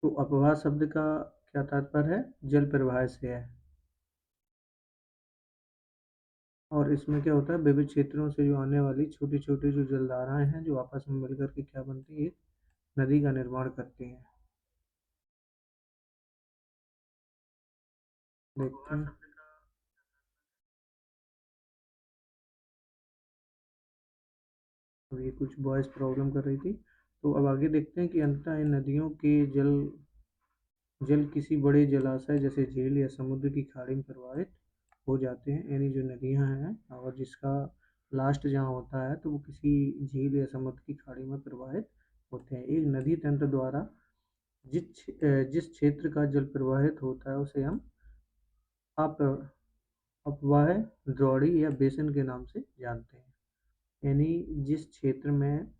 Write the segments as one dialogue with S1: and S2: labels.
S1: तो अपवाह शब्द का क्या तात्पर्य है? जल प्रवाह से है। और इसमें क्या होता है, विविध क्षेत्रों से जो आने वाली छोटी छोटी जो जलधाराएं हैं जो आपस में मिलकर के क्या बनती है, एक नदी का निर्माण करती हैं। देखते हैं। अब ये कुछ वॉइस प्रॉब्लम कर रही थी, तो अब आगे देखते हैं कि अंततः इन नदियों के जल जल किसी बड़े जलाशय जैसे झील या समुद्र की खाड़ी में प्रवाहित हो जाते हैं। यानी जो नदियां हैं और जिसका लास्ट जहाँ होता है तो वो किसी झील या समुद्र की खाड़ी में प्रवाहित होते हैं। एक नदी तंत्र द्वारा जिस क्षेत्र का जल प्रवाहित होता है उसे हम अप अपवाह द्रोणी या बेसिन के नाम से जानते हैं। यानी जिस क्षेत्र में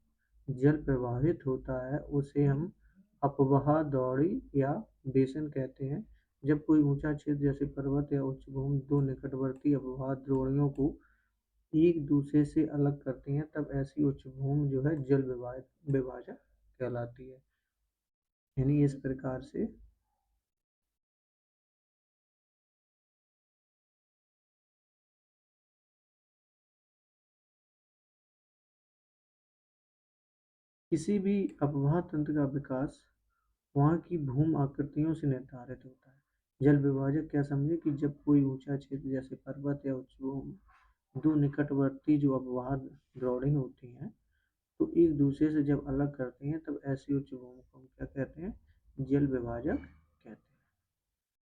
S1: जल प्रवाहित होता है उसे हम अपवाह द्रोणी या बेसिन कहते हैं। जब कोई ऊंचा क्षेत्र जैसे पर्वत या उच्च भूमि दो निकटवर्ती अपवाह द्रोणियों को एक दूसरे से अलग करती हैं तब ऐसी उच्च भूमि जो है जल विभाजक कहलाती है। यानी इस प्रकार से किसी भी अपवाह तंत्र का विकास वहाँ की भूमि आकृतियों से निर्धारित होता है। जल विभाजक क्या समझे कि जब कोई ऊंचा क्षेत्र जैसे पर्वत या उच्च भूमि दो निकटवर्ती जो अपवाह द्रोणी होती हैं तो एक दूसरे से जब अलग करते हैं तब ऐसी उच्च भूमि को हम क्या कहते हैं? जल विभाजक कहते हैं।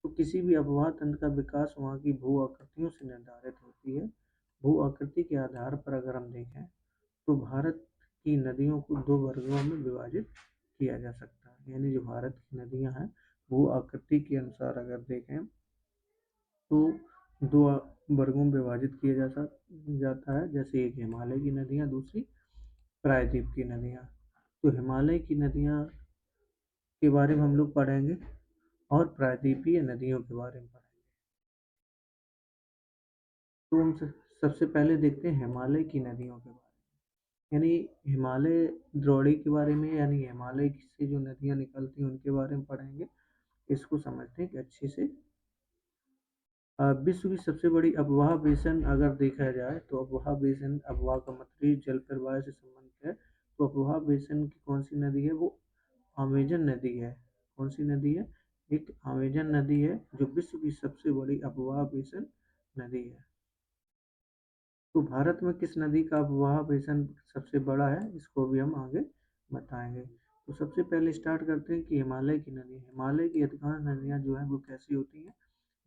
S1: तो किसी भी अपवाह तंत्र का विकास वहाँ की भू आकृतियों से निर्धारित होती है। भू आकृति के आधार पर अगर हम देखें तो भारत की नदियों को दो वर्गों में विभाजित किया जा सकता है। यानी जो भारत की नदियां हैं वो आकृति के अनुसार अगर देखें तो दो वर्गों में विभाजित किया जाता है। जैसे एक हिमालय की नदियां, दूसरी प्रायद्वीप की नदियां। तो हिमालय की नदियां के बारे में हम लोग पढ़ेंगे और प्रायद्वीपीय नदियों के बारे में पढ़ेंगे। तो हम सबसे पहले देखते हैं हिमालय की नदियों के बारे में। यानी हिमालय द्रोणी के बारे में, यानी हिमालय से जो नदियां निकलती हैं उनके बारे में पढ़ेंगे। इसको समझते हैं कि अच्छे से। विश्व की सबसे बड़ी अपवाह बेसिन अगर देखा जाए तो अपवाह बेसिन, अपवाह का मतलब जल प्रवाह से संबंधित है। तो अपवाह बेसिन की कौन सी नदी है? वो अमेजन नदी है। कौन सी नदी है? एक अमेजन नदी है जो विश्व की सबसे बड़ी अपवाह बेसिन नदी है। तो भारत में किस नदी का अपवाह बेसिन सबसे बड़ा है इसको भी हम आगे बताएंगे। तो सबसे पहले स्टार्ट करते हैं कि हिमालय की नदी। हिमालय की अधिकांश नदियां जो है वो कैसी होती हैं?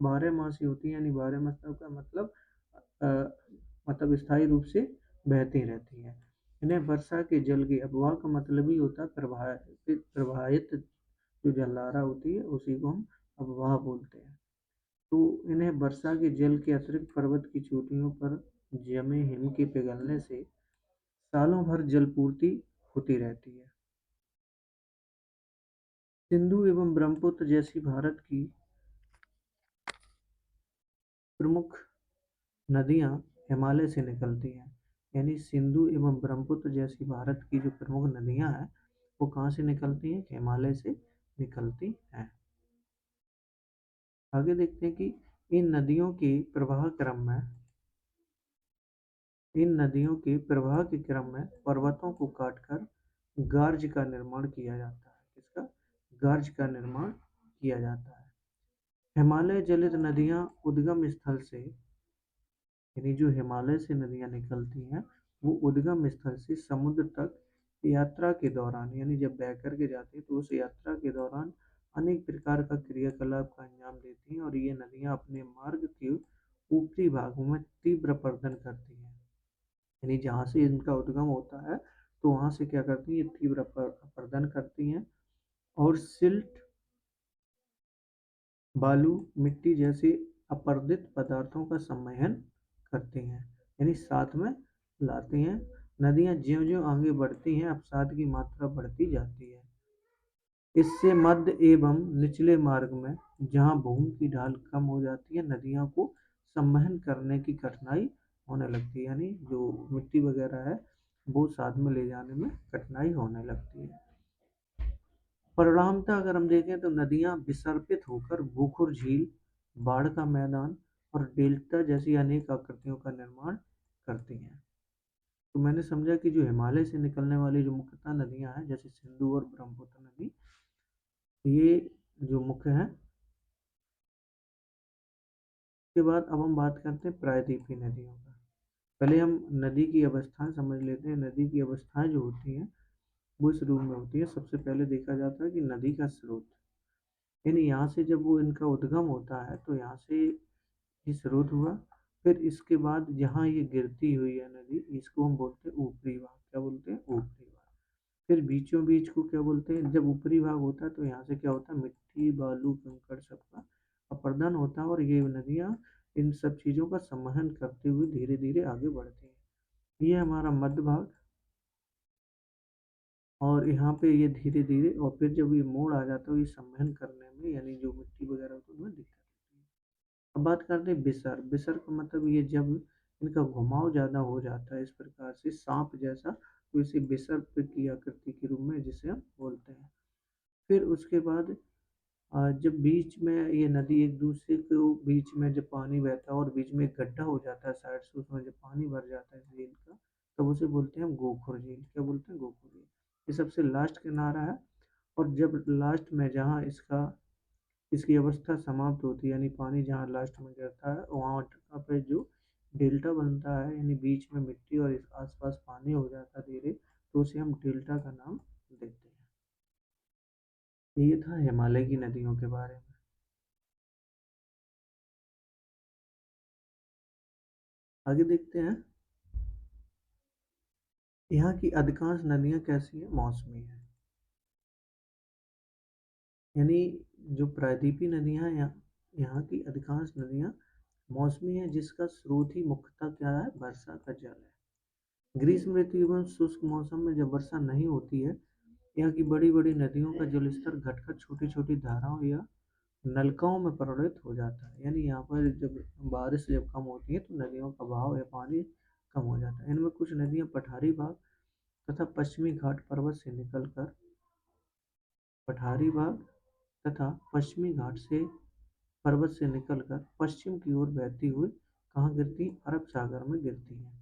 S1: 12 मासी होती हैं। यानी 12 मास का मतलब स्थायी रूप से बहती रहती हैं। इन्हें वर्षा के जल के अपवाह का मतलब ही होता है प्रवाहित जो जलधारा होती है उसी को हम अपवाह बोलते हैं। तो इन्हें वर्षा के जल के अतिरिक्त पर्वत की चोटियों पर जमे हिम के पिघलने से सालों भर जलपूर्ति होती रहती है। सिंधु एवं ब्रह्मपुत्र जैसी भारत की प्रमुख नदियां हिमालय से निकलती हैं। यानी सिंधु एवं ब्रह्मपुत्र जैसी भारत की जो प्रमुख नदियां हैं वो कहाँ से निकलती हैं? हिमालय से निकलती हैं। आगे देखते हैं कि इन नदियों के प्रवाह क्रम में इन नदियों के प्रवाह के क्रम में पर्वतों को काटकर गार्ज का निर्माण किया जाता है। किसका? गार्ज का निर्माण किया जाता है। हिमालय जलित नदियां उद्गम स्थल से, यानी जो हिमालय से नदियां निकलती हैं वो उद्गम स्थल से समुद्र तक यात्रा के दौरान, यानी जब बह करके जाती है तो उस यात्रा के दौरान अनेक प्रकार का क्रियाकलाप का अंजाम देती हैं और ये नदियां अपने मार्ग के ऊपरी भागों में तीव्र अपरदन करती हैं। यानी जहाँ से इनका उद्गम होता है तो वहाँ से क्या करती हैं? ये तीव्र अपरदन करती हैं और सिल्ट, बालू, मिट्टी जैसे अपरदित पदार्थों का संवहन करती हैं, यानी साथ में लाती हैं। नदियाँ ज्यों-ज्यों आगे बढ़ती हैं अवसाद की मात्रा बढ़ती जाती है। इससे मध्य एवं निचले मार्ग में जहाँ भूमि की ढाल कम हो जाती है नदियों को संवहन करने की कठिनाई होने लगती है। यानी जो मिट्टी वगैरह है वो साथ में ले जाने में कठिनाई होने लगती है। परिणामतः अगर हम देखें तो नदियाँ विसर्पित होकर गोखुर झील, बाढ़ का मैदान और डेल्टा जैसी अनेक आकृतियों का निर्माण करती हैं। तो मैंने समझा कि जो हिमालय से निकलने वाली जो मुख्यतः नदियाँ हैं जैसे सिंधु और ब्रह्मपुत्र नदी, ये जो मुख्य हैं। उसके बाद अब हम बात करते हैं प्रायद्वीपीय नदियों का। पहले हम नदी की अवस्थाएं समझ लेते हैं। नदी की अवस्थाएं जो होती हैं वो इस रूप में होती है। सबसे पहले देखा जाता है कि नदी का स्रोत, यानी यहाँ से जब वो इनका उद्गम होता है तो यहाँ से ये स्रोत हुआ। फिर इसके बाद जहाँ ये गिरती हुई है नदी, इसको हम बोलते हैं ऊपरी भाग। क्या बोलते हैं? ऊपरी भाग। फिर बीचों बीच को क्या बोलते हैं? जब ऊपरी भाग होता है तो यहाँ से क्या होता है? मिट्टी, बालू, कंकड़ सबका अपर्दन होता है और ये नदियाँ इन सब चीज़ों का संवहन करते हुए धीरे धीरे आगे बढ़ती हैं। ये हमारा मध्य भाग, और यहाँ पे ये धीरे धीरे, और फिर जब ये मोड़ आ जाता है ये संवहन करने में, यानी जो मिट्टी वगैरह होती है उनमें दिक्कत होती है। अब बात करते हैं बिसर। बिसर का मतलब ये जब इनका घुमाव ज़्यादा हो जाता है इस प्रकार से सांप जैसा, तो इसे बिसर की आकृति के रूप में जिसे हम बोलते हैं। फिर उसके बाद जब बीच में ये नदी एक दूसरे को बीच में जब पानी बहता है और बीच में एक गड्ढा हो जाता है साइड से, उसमें जब पानी भर जाता है झील का, तब उसे बोलते हैं हम गोखुर झील। क्या बोलते हैं? गोखुर झील। ये सबसे लास्ट किनारा है। और जब लास्ट में जहाँ इसकी अवस्था समाप्त होती है, यानी पानी जहाँ लास्ट में गिरता है वहाँ पे जो डेल्टा बनता है, यानी बीच में मिट्टी और इस आसपास पानी हो जाता है धीरे, तो उसे हम डेल्टा का नाम देते हैं। ये था हिमालय की नदियों के बारे में। आगे देखते हैं। यहाँ की अधिकांश नदियाँ कैसी हैं? मौसमी है। यानी जो प्रायद्वीपीय नदियाँ हैं, यहाँ की अधिकांश नदियाँ मौसमी है, जिसका स्रोत ही मुख्यतः क्या है? वर्षा का जल है। ग्रीष्म ऋतु एवं शुष्क मौसम में जब वर्षा नहीं होती है, यहाँ की बड़ी बड़ी नदियों का जलस्तर घटकर छोटी छोटी धाराओं या नलकाओं में परिणत हो जाता है। यानी यहाँ पर जब बारिश जब कम होती है तो नदियों का बहाव या पानी कम हो जाता है। इनमें कुछ नदियाँ पठारी भाग तथा पश्चिमी घाट पर्वत से निकलकर पठारी भाग तथा पश्चिमी घाट से पर्वत से निकलकर पश्चिम की ओर बहती हुई कहाँ गिरती? अरब सागर में गिरती हैं।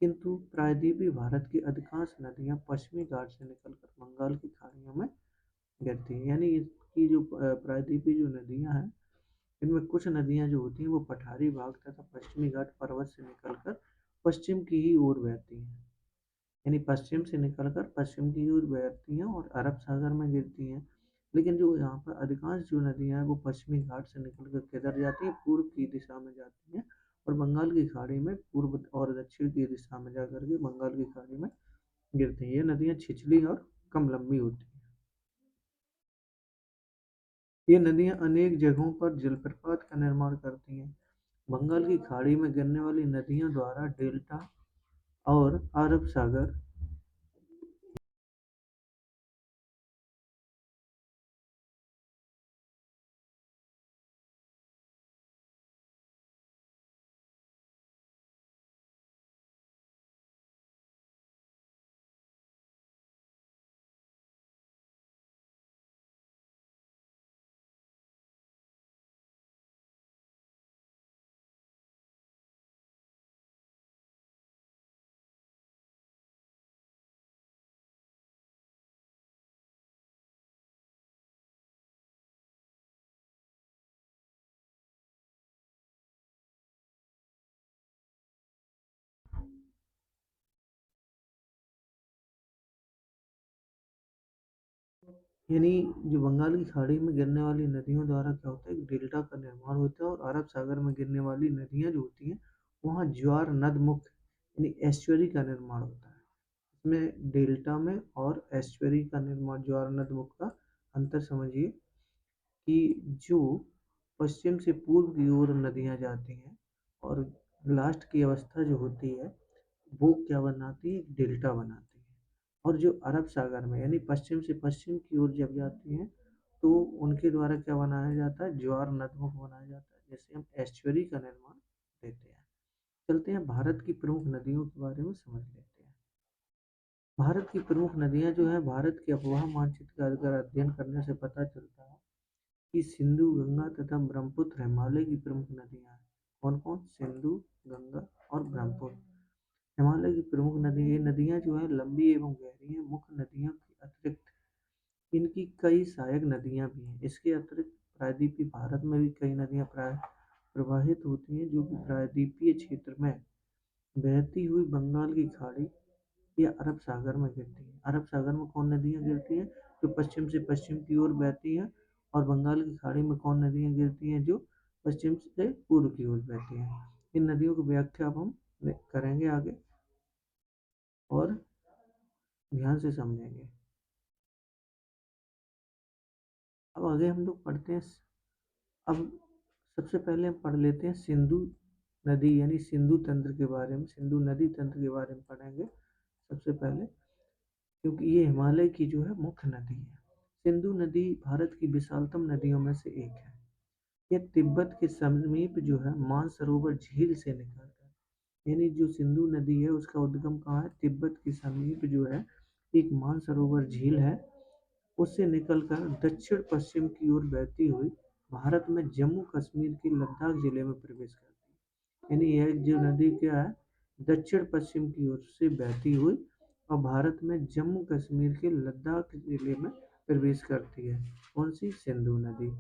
S1: किंतु प्रायद्वीपीय भारत की अधिकांश नदियाँ पश्चिमी घाट से निकलकर बंगाल की खाड़ियों में गिरती हैं। यानी इसकी जो प्रायद्वीपीय जो नदियाँ हैं, इनमें कुछ नदियाँ जो होती हैं वो पठारी भाग तथा पश्चिमी घाट पर्वत से निकलकर पश्चिम की ही ओर बहती हैं। यानी पश्चिम से निकलकर पश्चिम की ओर बहती हैं और अरब सागर में गिरती हैं। लेकिन जो यहाँ पर अधिकांश जो नदियाँ हैं वो पश्चिमी घाट से निकलकर किधर जाती हैं? पूर्व की दिशा में जाती हैं और बंगाल की खाड़ी में पूर्व और दक्षिण की दिशा में जाकर के बंगाल की खाड़ी में गिरती हैं। ये नदियाँ छिछली और कम लंबी होती हैं। ये नदियाँ अनेक जगहों पर जलप्रपात का निर्माण करती हैं। बंगाल की खाड़ी में गिरने वाली नदियों द्वारा डेल्टा और अरब सागर यानी जो बंगाल की खाड़ी में गिरने वाली नदियों द्वारा क्या होता है? एक डेल्टा का निर्माण होता है और अरब सागर में गिरने वाली नदियाँ जो होती हैं वहाँ ज्वार नदमुख यानी एस्चुअरी का निर्माण होता है। इसमें डेल्टा में और एस्चुअरी का निर्माण, ज्वार नदमुख का अंतर समझिए कि जो पश्चिम से पूर्व की ओर नदियाँ जाती हैं और लास्ट की अवस्था जो होती है वो क्या बनाती है? एक डेल्टा बनाती है। और जो अरब सागर में यानी पश्चिम से पश्चिम की ओर जब जाती हैं तो उनके द्वारा क्या बनाया जाता है? ज्वार नदमुख बनाया जाता है, जिससे हम एस्चुअरी का निर्माण देते हैं। चलते हैं भारत की प्रमुख नदियों के बारे में समझ लेते हैं। भारत की प्रमुख नदियाँ जो हैं, भारत के अफवाह मानचित्र का अगर अध्ययन करने से पता चलता है कि सिंधु, गंगा तथा ब्रह्मपुत्र हिमालय की प्रमुख नदियाँ हैं। कौन कौन? सिंधु, गंगा और ब्रह्मपुत्र हिमालय की प्रमुख नदी। ये नदियाँ जो हैं लंबी एवं गहरी हैं। मुख्य नदियों के अतिरिक्त इनकी कई सहायक नदियाँ भी हैं। इसके अतिरिक्त प्रायद्वीपीय भारत में भी कई नदियाँ प्रवाहित होती हैं, जो कि प्रायद्वीपीय क्षेत्र में बहती हुई बंगाल की खाड़ी या अरब सागर में गिरती है। अरब सागर में कौन नदियाँ गिरती हैं? जो पश्चिम से पश्चिम की ओर बहती हैं। और बंगाल की खाड़ी में कौन नदियाँ गिरती हैं? जो पश्चिम से पूर्व की ओर बहती हैं। इन नदियों की व्याख्या अब हम करेंगे आगे और ध्यान से समझेंगे। अब आगे हम लोग पढ़ते हैं। अब सबसे पहले हम पढ़ लेते हैं सिंधु नदी यानी सिंधु तंत्र के बारे में। सिंधु नदी तंत्र के बारे में पढ़ेंगे सबसे पहले, क्योंकि ये हिमालय की जो है मुख्य नदी है। सिंधु नदी भारत की विशालतम नदियों में से एक है। यह तिब्बत के समीप जो है मानसरोवर झील से निकलकर, यानी जो सिंधु नदी है उसका उद्गम कहाँ है? तिब्बत के समीप जो है एक मानसरोवर झील है, उससे निकलकर दक्षिण पश्चिम की ओर बहती हुई भारत में जम्मू कश्मीर के लद्दाख जिले में प्रवेश करती है। यानी यह जो नदी क्या है? दक्षिण पश्चिम की ओर से बहती हुई और भारत में जम्मू कश्मीर के लद्दाख जिले में प्रवेश करती है। कौन सी? सिंधु नदी।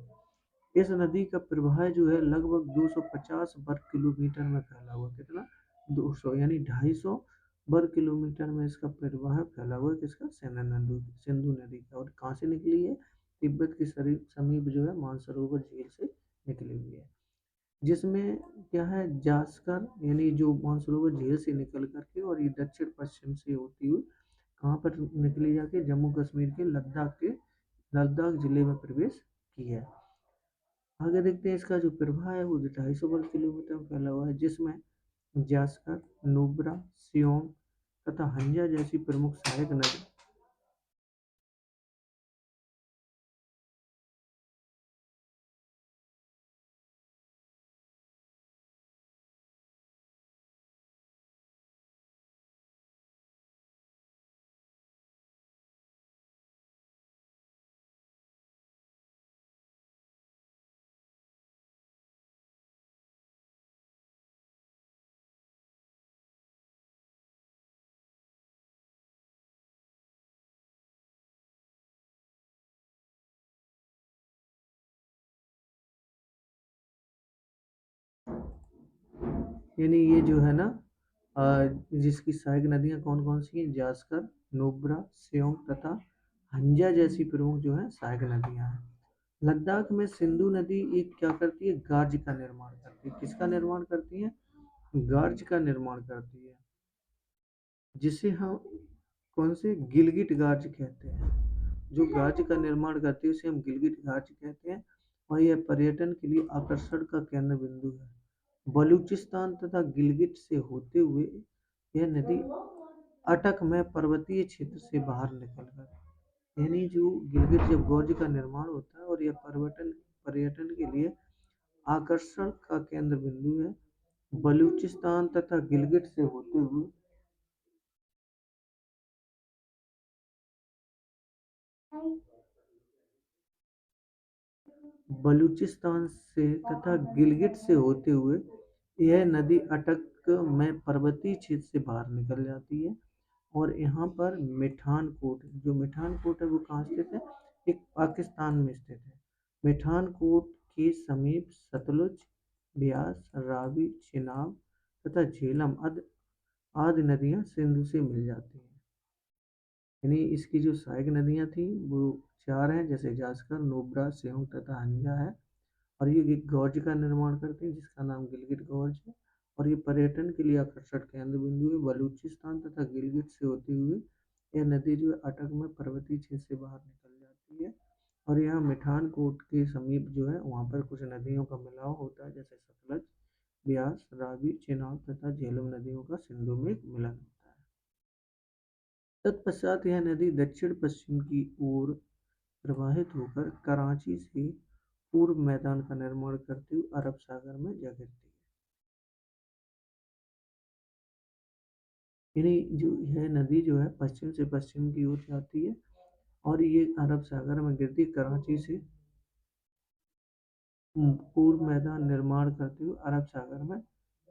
S1: इस नदी का प्रवाह जो है लगभग 250 वर्ग किलोमीटर में फैला हुआ। कितना? 200 यानी 250 वर्ग किलोमीटर में इसका प्रवाह फैला हुआ है। किसका? सिंधु नदी का। और कहाँ से निकली है? तिब्बत के समीप जो है मानसरोवर झील से निकली हुई है, जिसमें क्या है? जास्कर यानी जो मानसरोवर झील से निकल करके और ये दक्षिण पश्चिम से होती हुई कहाँ पर निकली? जाके जम्मू कश्मीर के लद्दाख जिले में प्रवेश की है। आगे देखते हैं इसका जो प्रवाह है वो 250 वर्ग किलोमीटर में फैला हुआ है, जिसमें जास्कर, नुब्रा, सियोम तथा हंजा जैसी प्रमुख सहायक नदी यानी ये जो है ना जिसकी सहायक नदियाँ कौन कौन सी हैं? जास्कर, नुब्रा, सियोम तथा हंजा जैसी प्रमुख जो है सहायक नदियाँ हैं। लद्दाख में सिंधु नदी एक क्या करती है? गार्ज का निर्माण करती है। किसका निर्माण करती है? गार्ज का निर्माण करती है, जिसे हम कौन से? गिलगिट गार्ज कहते हैं। जो गार्ज का निर्माण करती है उसे हम गिलगिट गार्ज कहते हैं। और यह पर्यटन के लिए आकर्षण का केंद्र बिंदु है। बलूचिस्तान तथा गिलगिट से होते हुए यह नदी अटक में पर्वतीय क्षेत्र से बाहर निकलकर, यानी जो गिलगिट जब गौज का निर्माण होता है और यह पर्यटन के लिए आकर्षण का केंद्र बिंदु है। बलूचिस्तान तथा गिलगिट से होते हुए बलूचिस्तान से तथा गिलगिट से होते हुए यह नदी अटक में पर्वतीय क्षेत्र से बाहर निकल जाती है। और यहाँ पर मिठानकोट, जो मिठानकोट है वो कहाँ स्थित है? एक पाकिस्तान में स्थित है। मिठानकोट के समीप सतलुज, ब्यास, रावी, चिनाब तथा झेलम आदि नदियाँ सिंधु से मिल जाती हैं। यानी इसकी जो सहायक नदियाँ थी वो चार हैं, जैसे जास्कर, नुब्रा, सियोंग तथा हंजा है। और ये एक गॉर्ज का निर्माण करते हैं जिसका नाम गिलगिट गॉर्ज है। और ये पर्यटन के लिए आकर्षण केंद्र बिंदु है। बलूचिस्तान तथा गिलगिट से होती हुई यह नदी जो है अटक में पर्वतीय क्षेत्र से बाहर निकल जाती है। और यहाँ मिठानकोट के समीप जो है वहाँ पर कुछ नदियों का मिलाव होता है, जैसे सतलज, ब्यास, रावी, चेनाब तथा झेलम नदियों का सिंधु में एक मिलन होता है। तत्पश्चात यह नदी दक्षिण पश्चिम की ओर प्रवाहित होकर कराची से पूर्व मैदान का निर्माण करते हुए अरब सागर में जा गिरती है। यानी जो है नदी जो है पश्चिम से पश्चिम की ओर जाती है और ये अरब सागर में गिरती कराची से पूर्व मैदान निर्माण करते हुए अरब सागर में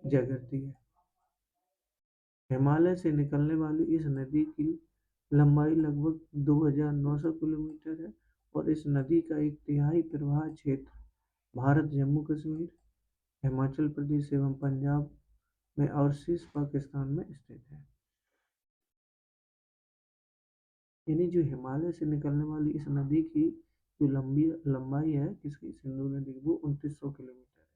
S1: जा गिरती है। हिमालय से निकलने वाली इस नदी की लंबाई लगभग 2,900 किलोमीटर है और इस नदी का एक तिहाई प्रवाह क्षेत्र भारत, जम्मू कश्मीर, हिमाचल प्रदेश एवं पंजाब में और शीर्ष पाकिस्तान में स्थित है। यानी जो हिमालय से निकलने वाली इस नदी की जो लंबी लंबाई है किसकी, सिंधु नदी की, वो 2900 किलोमीटर है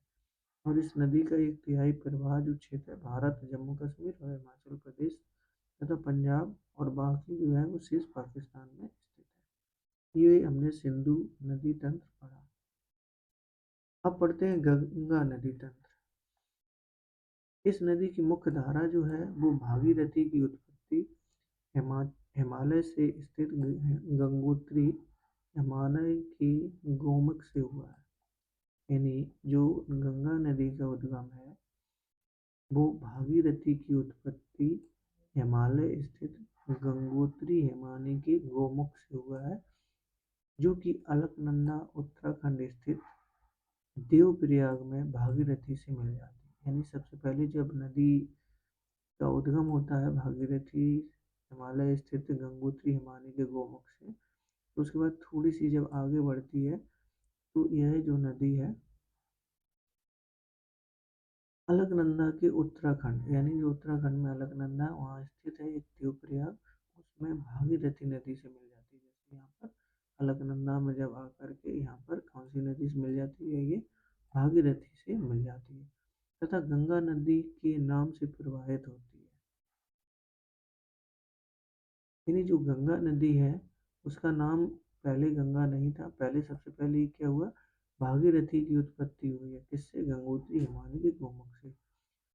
S1: और इस नदी का एक तिहाई प्रवाह जो क्षेत्र है भारत, जम्मू कश्मीर और हिमाचल प्रदेश तथा पंजाब और बाकी जो है वो शीर्ष पाकिस्तान में स्थित है। ये हमने सिंधु नदी तंत्र पढ़ा। अब पढ़ते हैं गंगा नदी तंत्र। इस नदी की मुख्य धारा जो है वो भागीरथी की उत्पत्ति हिमालय से स्थित गंगोत्री हिमालय की गोमुख से हुआ है। यानी जो गंगा नदी का उद्गम है वो भागीरथी की उत्पत्ति हिमालय स्थित गंगोत्री हिमानी के गोमुख से हुआ है, जो कि अलकनंदा उत्तराखंड स्थित देवप्रयाग में भागीरथी से मिल जाती है। यानी सबसे पहले जब नदी का उद्गम होता है भागीरथी हिमालय स्थित गंगोत्री हिमानी के गोमुख से, तो उसके बाद थोड़ी सी जब आगे बढ़ती है तो यह जो नदी है अलकनंदा के उत्तराखंड, यानी जो उत्तराखंड में अलकनंदा वहाँ स्थित है एक देवप्रयाग, उसमें भागीरथी नदी से मिल जाती है। जैसे यहाँ पर अलकनंदा में जब आकर के यहाँ पर कौन सी नदी से मिल जाती है, ये भागीरथी से मिल जाती है तथा गंगा नदी के नाम से प्रवाहित होती है। यानी जो गंगा नदी है उसका नाम पहले गंगा नहीं था, पहले सबसे पहले क्या हुआ, भागीरथी की उत्पत्ति हुई है किससे, गंगोत्री हिमानी के गोमुख से।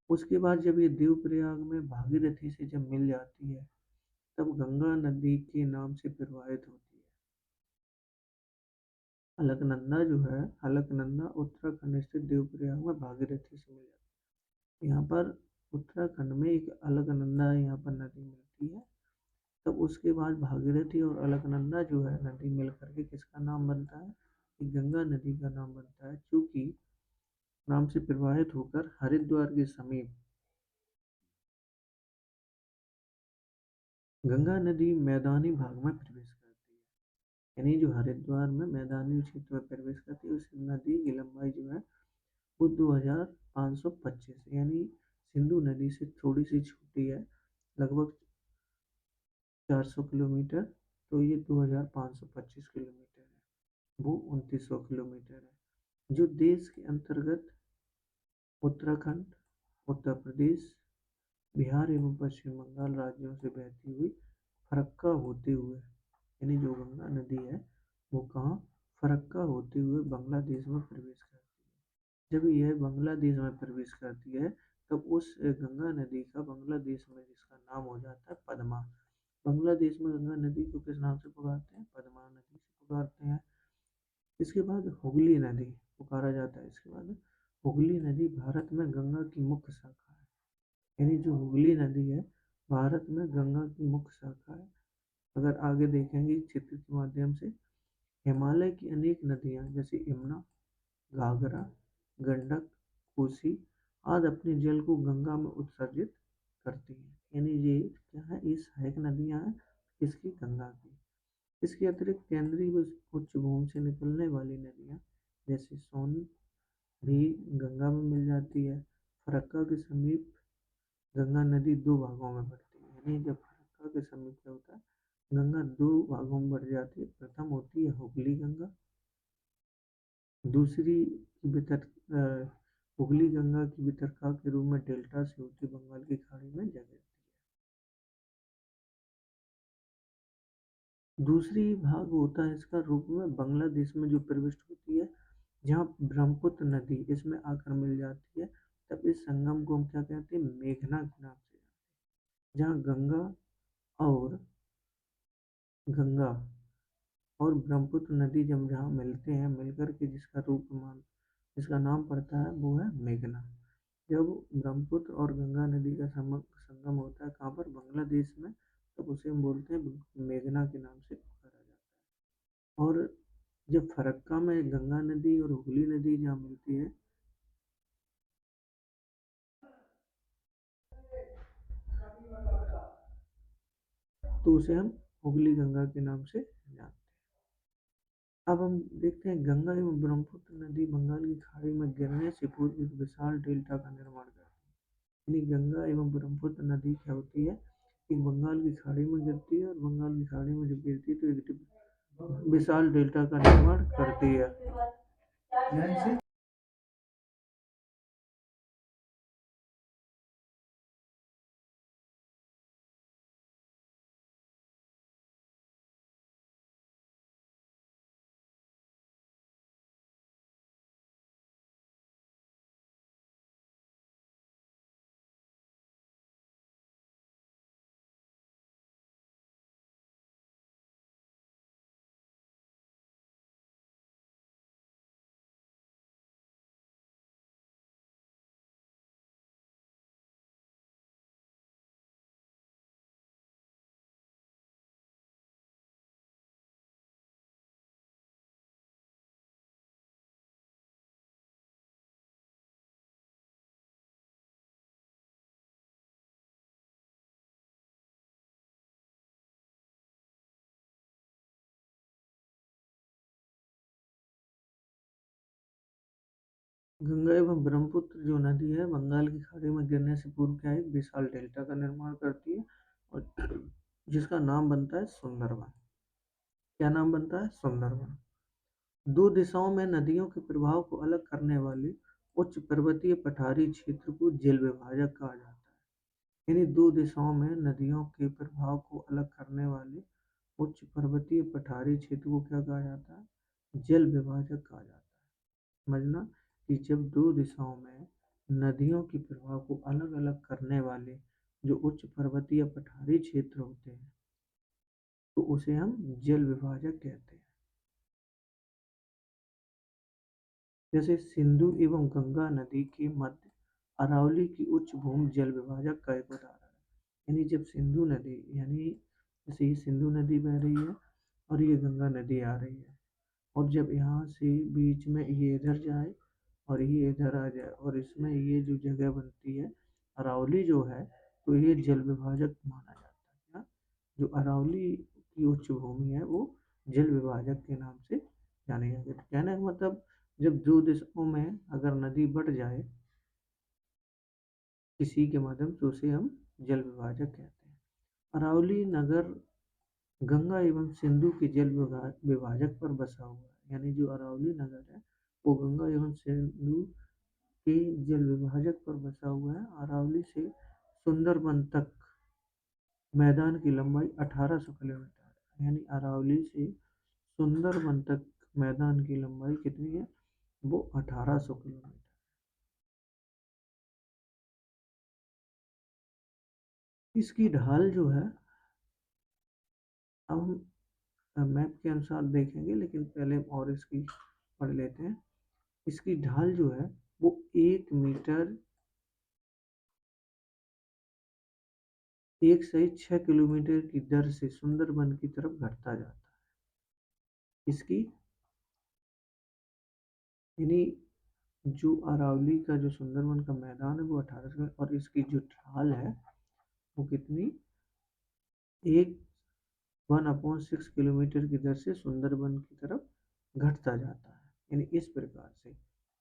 S1: उसके बाद जब ये देवप्रयाग में भागीरथी से जब मिल जाती है तब गंगा नदी के नाम से प्रवाहित होती है। अलकनंदा जो है, अलकनंदा उत्तराखंड स्थित देवप्रयाग में भागीरथी से मिल जाती है। यहाँ पर उत्तराखंड में एक अलकनंदा यहाँ पर नदी मिलती है, तब उसके बाद भागीरथी और अलकनंदा जो है नदी मिल करके किसका नाम बनता है, गंगा नदी का नाम बनता है, क्योंकि नाम से प्रवाहित होकर हरिद्वार के समीप गंगा नदी मैदानी भाग में प्रवेश करती है। यानी जो हरिद्वार में मैदानी क्षेत्र में प्रवेश करती है उस नदी की लंबाई जो है वो 2525, यानी सिंधु नदी से थोड़ी सी छोटी है, लगभग 400 किलोमीटर, तो ये 2525 किलोमीटर है, वो 2900 किलोमीटर है, जो देश के अंतर्गत उत्तराखंड, उत्तर प्रदेश, बिहार एवं पश्चिम बंगाल राज्यों से बहती हुई फरक्का होते हुए, यानी जो गंगा नदी है वो कहाँ, फरक्का होते हुए बांग्लादेश में प्रवेश करती है। जब यह बांग्लादेश में प्रवेश करती है तब उस गंगा नदी का बांग्लादेश में जिसका नाम हो जाता है पद्मा। बांग्लादेश में गंगा नदी को किस नाम से पुकारते हैं, पद्मा नदी से पुकारते हैं। इसके बाद हुगली नदी पुकारा जाता है। इसके बाद हुगली नदी भारत में गंगा की मुख्य शाखा है। यानी जो हुगली नदी है भारत में गंगा की मुख्य शाखा है। अगर आगे देखेंगे चित्र के माध्यम से, हिमालय की अनेक नदियाँ जैसे यमुना, घाघरा, गंडक, कोसी आदि अपने जल को गंगा में उत्सर्जित करती हैं। यानी ये क्या है, ये सहायक नदियाँ हैं किसकी, गंगा की। इसके अतिरिक्त केंद्रीय व उच्च भूमि से निकलने वाली नदियाँ जैसे सोन भी गंगा में मिल जाती है। फरक्का के समीप गंगा नदी दो भागों में बढ़ती है। यानी जब फरक्का के समीप क्या होता है, गंगा दो भागों में बढ़ जाती है। प्रथम होती है हुगली गंगा, दूसरी हुगली गंगा की वितरका के रूप में डेल्टा से होती बंगाल की खाड़ी में जा गिरती है। दूसरी भाग होता है इसका रूप में बांग्लादेश में जो प्रविष्ट होती है, जहाँ ब्रह्मपुत्र नदी इसमें आकर मिल जाती है, तब इस संगम को हम क्या कहते हैं, मेघना के नाम से, जहाँ और गंगा और ब्रह्मपुत्र नदी जब जहाँ मिलते हैं, मिलकर के जिसका नाम पड़ता है वो है मेघना। जब ब्रह्मपुत्र और गंगा नदी का संगम होता है कहाँ पर, बांग्लादेश में, तब उसे हम बोलते हैं मेघना के नाम से पुकारा जाता है। और जब फरक्का में गंगा नदी और हुगली नदी जहाँ मिलती है, तो उसे हम हुगली गंगा के नाम से जानते हैं। अब हम देखते हैं गंगा एवं ब्रह्मपुत्र नदी बंगाल की खाड़ी में गिरने से पूर्व एक विशाल डेल्टा का निर्माण करती है। यानी गंगा एवं ब्रह्मपुत्र नदी क्या होती है, एक बंगाल की खाड़ी में गिरती है, और बंगाल की खाड़ी में जब गिरती है तो एक विशाल डेल्टा का निर्माण करती है। गंगा एवं ब्रह्मपुत्र जो नदी है बंगाल की खाड़ी में गिरने से पूर्व क्या है, एक विशाल डेल्टा का निर्माण करती है, और जिसका नाम बनता है सुंदरबन। क्या नाम बनता है, सुंदरबन। दो दिशाओं में नदियों के प्रवाह को अलग करने वाले उच्च पर्वतीय पठारी क्षेत्र को जल विभाजक कहा जाता है। यानी दो दिशाओं में नदियों के प्रवाह को अलग करने वाले उच्च पर्वतीय पठारी क्षेत्र को क्या कहा जाता है, जल विभाजक कहा जाता है। समझना कि जब दो दिशाओं में नदियों के प्रवाह को अलग अलग करने वाले जो उच्च पर्वतीय पठारी क्षेत्र होते हैं, तो उसे हम जल विभाजक कहते हैं। जैसे सिंधु एवं गंगा नदी के मध्य अरावली की उच्च भूमि जल विभाजक का एक उदाहरण है। यानी जब सिंधु नदी, यानी जैसे ये सिंधु नदी बह रही है और ये गंगा नदी आ रही है, और जब यहाँ से बीच में ये इधर जाए और ये इधर आ जाए, और इसमें ये जो जगह बनती है अरावली जो है, तो ये जल विभाजक माना जाता है। क्या, जो अरावली की उच्च भूमि है वो जल विभाजक के नाम से जानी जाती है। तो कहने का मतलब, जब दो दिशाओं में अगर नदी बढ़ जाए किसी के माध्यम से, उसे हम जल विभाजक कहते हैं। अरावली नगर गंगा एवं सिंधु के जल विभाजक पर बसा हुआ है। यानी जो अरावली नगर है वो गंगा एवं सिंधु के जल विभाजक पर बसा हुआ है। अरावली से सुंदरबन तक मैदान की लंबाई 1800 किलोमीटर है। यानी अरावली से सुंदरबन तक मैदान की लंबाई कितनी है, वो 1800 किलोमीटर। इसकी ढाल जो है, अब हम मैप के अनुसार देखेंगे, लेकिन पहले और इसकी पढ़ लेते हैं। इसकी ढाल जो है वो 1 मीटर 1 से 6 किलोमीटर की दर से सुंदरबन की तरफ घटता जाता है। इसकी, यानी जो अरावली का जो सुंदरबन का मैदान है वो 1800, और इसकी जो ढाल है वो कितनी, एक 1/6 किलोमीटर की दर से सुंदरबन की तरफ घटता जाता है। यानी इस प्रकार से।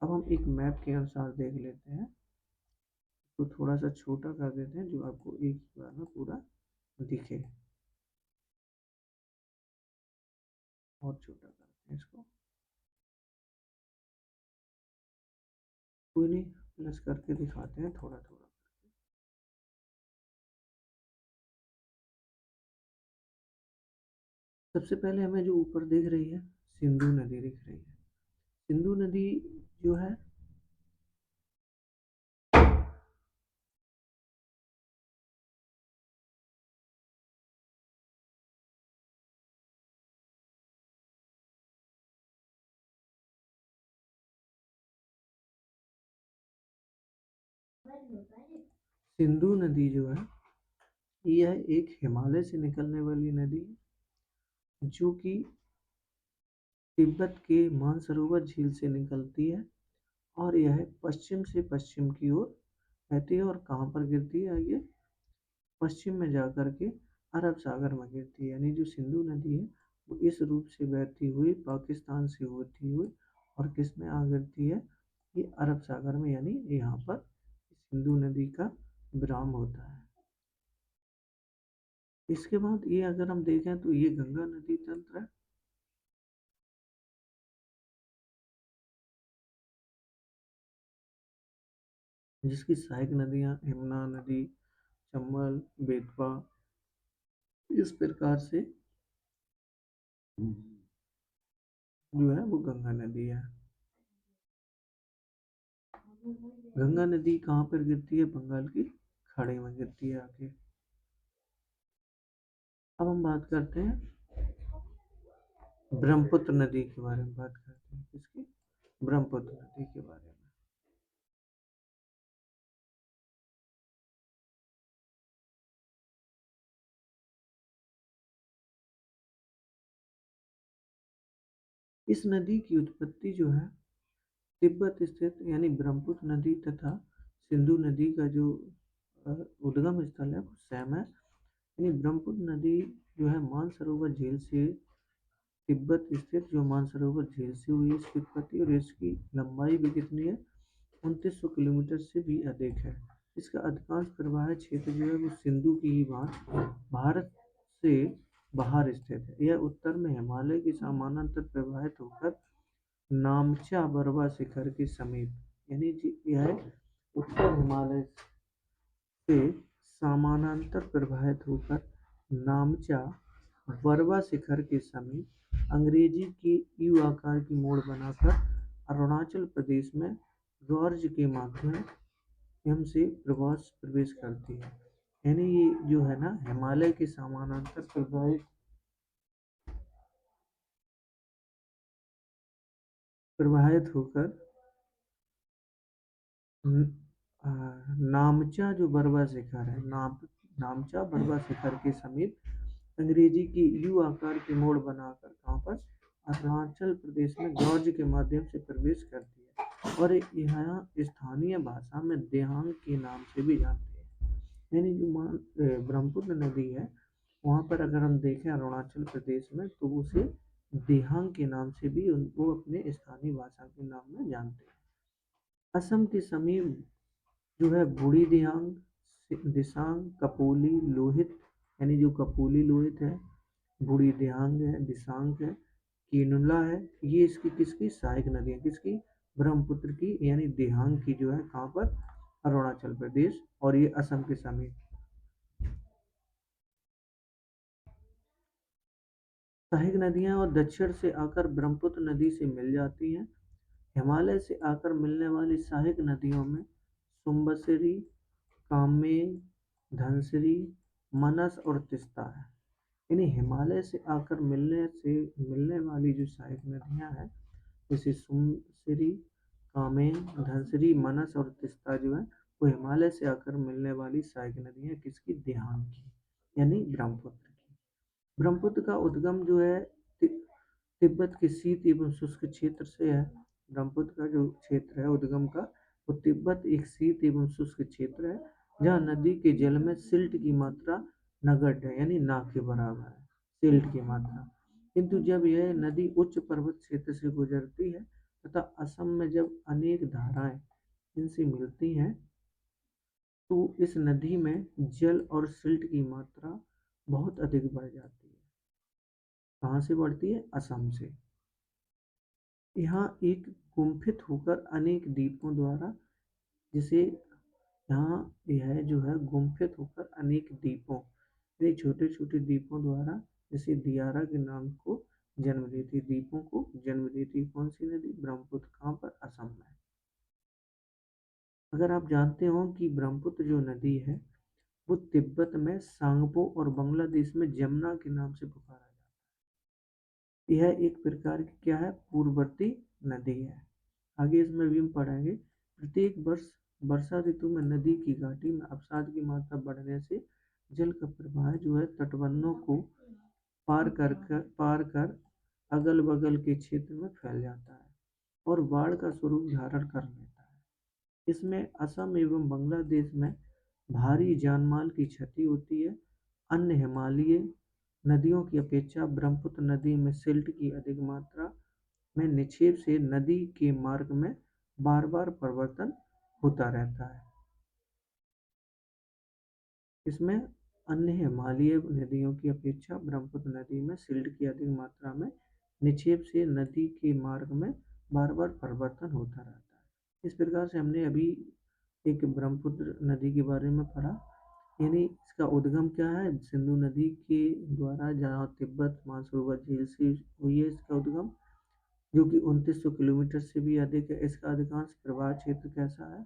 S1: अब हम एक मैप के अनुसार देख लेते हैं, तो थोड़ा सा छोटा कर देते हैं जो आपको एक बार में पूरा दिखे, और छोटा करते हैं इसको, कोई नहीं, प्लस करके दिखाते हैं थोड़ा थोड़ा। सबसे पहले हमें जो ऊपर दिख रही है सिंधु नदी दिख रही है। सिंधु नदी जो है, सिंधु नदी जो है यह एक हिमालय से निकलने वाली नदी है जो कि तिब्बत के मानसरोवर झील से निकलती है और यह पश्चिम से पश्चिम की ओर बहती है। और कहाँ पर गिरती है ये? पश्चिम में जाकर के अरब सागर में गिरती है। यानी जो सिंधु नदी है वो इस रूप से बहती हुई पाकिस्तान से होती हुई और किस में आ गिरती है? ये अरब सागर में। यानी यहाँ पर सिंधु नदी का विराम होता है। इसके बाद ये अगर हम देखें तो ये गंगा नदी तंत्र है जिसकी सहायक नदियां यमुना नदी, चंबल, बेतवा इस प्रकार से जो है वो गंगा नदी है। गंगा नदी कहाँ पर गिरती है? बंगाल की खाड़ी में गिरती है आके। अब हम बात करते हैं ब्रह्मपुत्र नदी के बारे में। बात करते हैं किसकी? ब्रह्मपुत्र नदी के बारे में। इस नदी की उत्पत्ति जो है तिब्बत स्थित यानी ब्रह्मपुत्र नदी तथा सिंधु नदी का जो उद्गम स्थल है वो सेम है। यानी ब्रह्मपुत्र नदी जो है मानसरोवर झील से तिब्बत स्थित जो मानसरोवर झील से हुई इसकी उत्पत्ति। और इसकी लंबाई भी कितनी है? 2900 किलोमीटर से भी अधिक है। इसका अधिकांश प्रवाह क्षेत्र जो है वो सिंधु की ही भारत से बाहर स्थित है। यह उत्तर में हिमालय के समानांतर प्रवाहित होकर नामचा बरवा शिखर के समीप, यानी यह उत्तर हिमालय से समानांतर प्रवाहित होकर नामचा बरवा शिखर के समीप अंग्रेजी की यू आकार की मोड़ बनाकर अरुणाचल प्रदेश में गॉर्ज के माध्यम से प्रवेश करती है। यानी ये जो है ना हिमालय के समानांतर प्रवाहित होकर नामचा जो बरवा शिखर है, नामचा बरवा शिखर के समीप अंग्रेजी की यू आकार की मोड़ बनाकर कहाँ पर? अरुणाचल प्रदेश में गॉर्ज के माध्यम से प्रवेश करती है और यहाँ स्थानीय भाषा में देहांग के नाम से भी जानते हैं। यानी जो ब्रह्मपुत्र नदी है वहाँ पर अगर हम देखें अरुणाचल प्रदेश में तो उसे देहांग के नाम से भी उनको अपने स्थानीय भाषा के नाम में जानते हैं। असम के समीप जो है बूढ़ी दिहांग, दिसांग, कपोली, लोहित, यानी जो कपोली लोहित है, बूढ़ी दिहांग है, दिसांग है, कीनुला है, ये इसकी किसकी सहायक नदी है? किसकी? ब्रह्मपुत्र की। यानी दिहांग की जो है कहाँ पर? अरुणाचल प्रदेश। और ये असम के समीप। सहायक नदियाँ और दक्षिण से आकर ब्रह्मपुत्र नदी से मिल जाती हैं। हिमालय से आकर मिलने वाली सहायक नदियों में सुंबसरी, कामेंग, धनसिरी, मनस और तीस्ता है। यानी हिमालय से आकर मिलने वाली जो सहायक नदियाँ हैं जैसे सुंबसरी, कामेंग, धनसिरी, मनस और तीस्ता जो है वो हिमालय से आकर मिलने वाली सहायक नदियाँ किसकी? देहांग की, यानी ब्रह्मपुत्र की। ब्रह्मपुत्र का उद्गम जो है तिब्बत के शीत एवं शुष्क क्षेत्र से है। ब्रह्मपुत्र का जो क्षेत्र है उद्गम का वो तिब्बत एक शीत एवं शुष्क क्षेत्र है जहाँ नदी के जल में सिल्ट की मात्रा नगण्य है, यानी ना के बराबर है सिल्ट की मात्रा। किंतु जब यह नदी उच्च पर्वत क्षेत्र से गुजरती है तथा असम में जब अनेक धाराएं इनसे मिलती हैं तो इस नदी में जल और सिल्ट की मात्रा बहुत अधिक बढ़ जाती है। कहाँ से बढ़ती है? असम से। यहाँ एक गुम्फित होकर अनेक द्वीपों द्वारा जिसे यहाँ यह जो है गुम्फित होकर अनेक द्वीपों यानी छोटे छोटे द्वीपों द्वारा जैसे दियारा के नाम को जन्म देती, द्वीपों को जन्म देती कौन सी नदी? ब्रह्मपुत्र। कहाँ पर? असम में। अगर आप जानते हो कि ब्रह्मपुत्र जो नदी है वो तिब्बत में सांगपो और बांग्लादेश में जमुना के नाम से पुकारा जाता है। यह एक प्रकार की क्या है? पूर्ववर्ती नदी है। आगे इसमें भी हम पढ़ेंगे। प्रत्येक वर्ष वर्षा ऋतु में नदी की घाटी में अवसाद की मात्रा बढ़ने से जल का प्रवाह जो है तटबंधों को पार कर अगल बगल के क्षेत्र में फैल जाता है और बाढ़ का स्वरूप धारण कर लेता है। इसमें असम एवं बांग्लादेश में भारी जानमाल की क्षति होती है। अन्य हिमालयी नदियों की अपेक्षा ब्रह्मपुत्र नदी में सिल्ट की अधिक मात्रा में निक्षेप से नदी के मार्ग में बार बार परिवर्तन होता रहता है। इसमें अन्य हिमालयी नदियों की अपेक्षा ब्रह्मपुत्र नदी में सिल्ट की अधिक मात्रा में निक्षेप से नदी के मार्ग में बार बार परिवर्तन होता रहता है। इस प्रकार से हमने अभी एक ब्रह्मपुत्र नदी के बारे में पढ़ा, यानी इसका उद्गम क्या है, सिंधु नदी के द्वारा, जहाँ तिब्बत मानसरोवर झील से हुई है इसका उद्गम, जो कि 2900 किलोमीटर से भी अधिक है। इसका अधिकांश प्रवाह क्षेत्र कैसा है,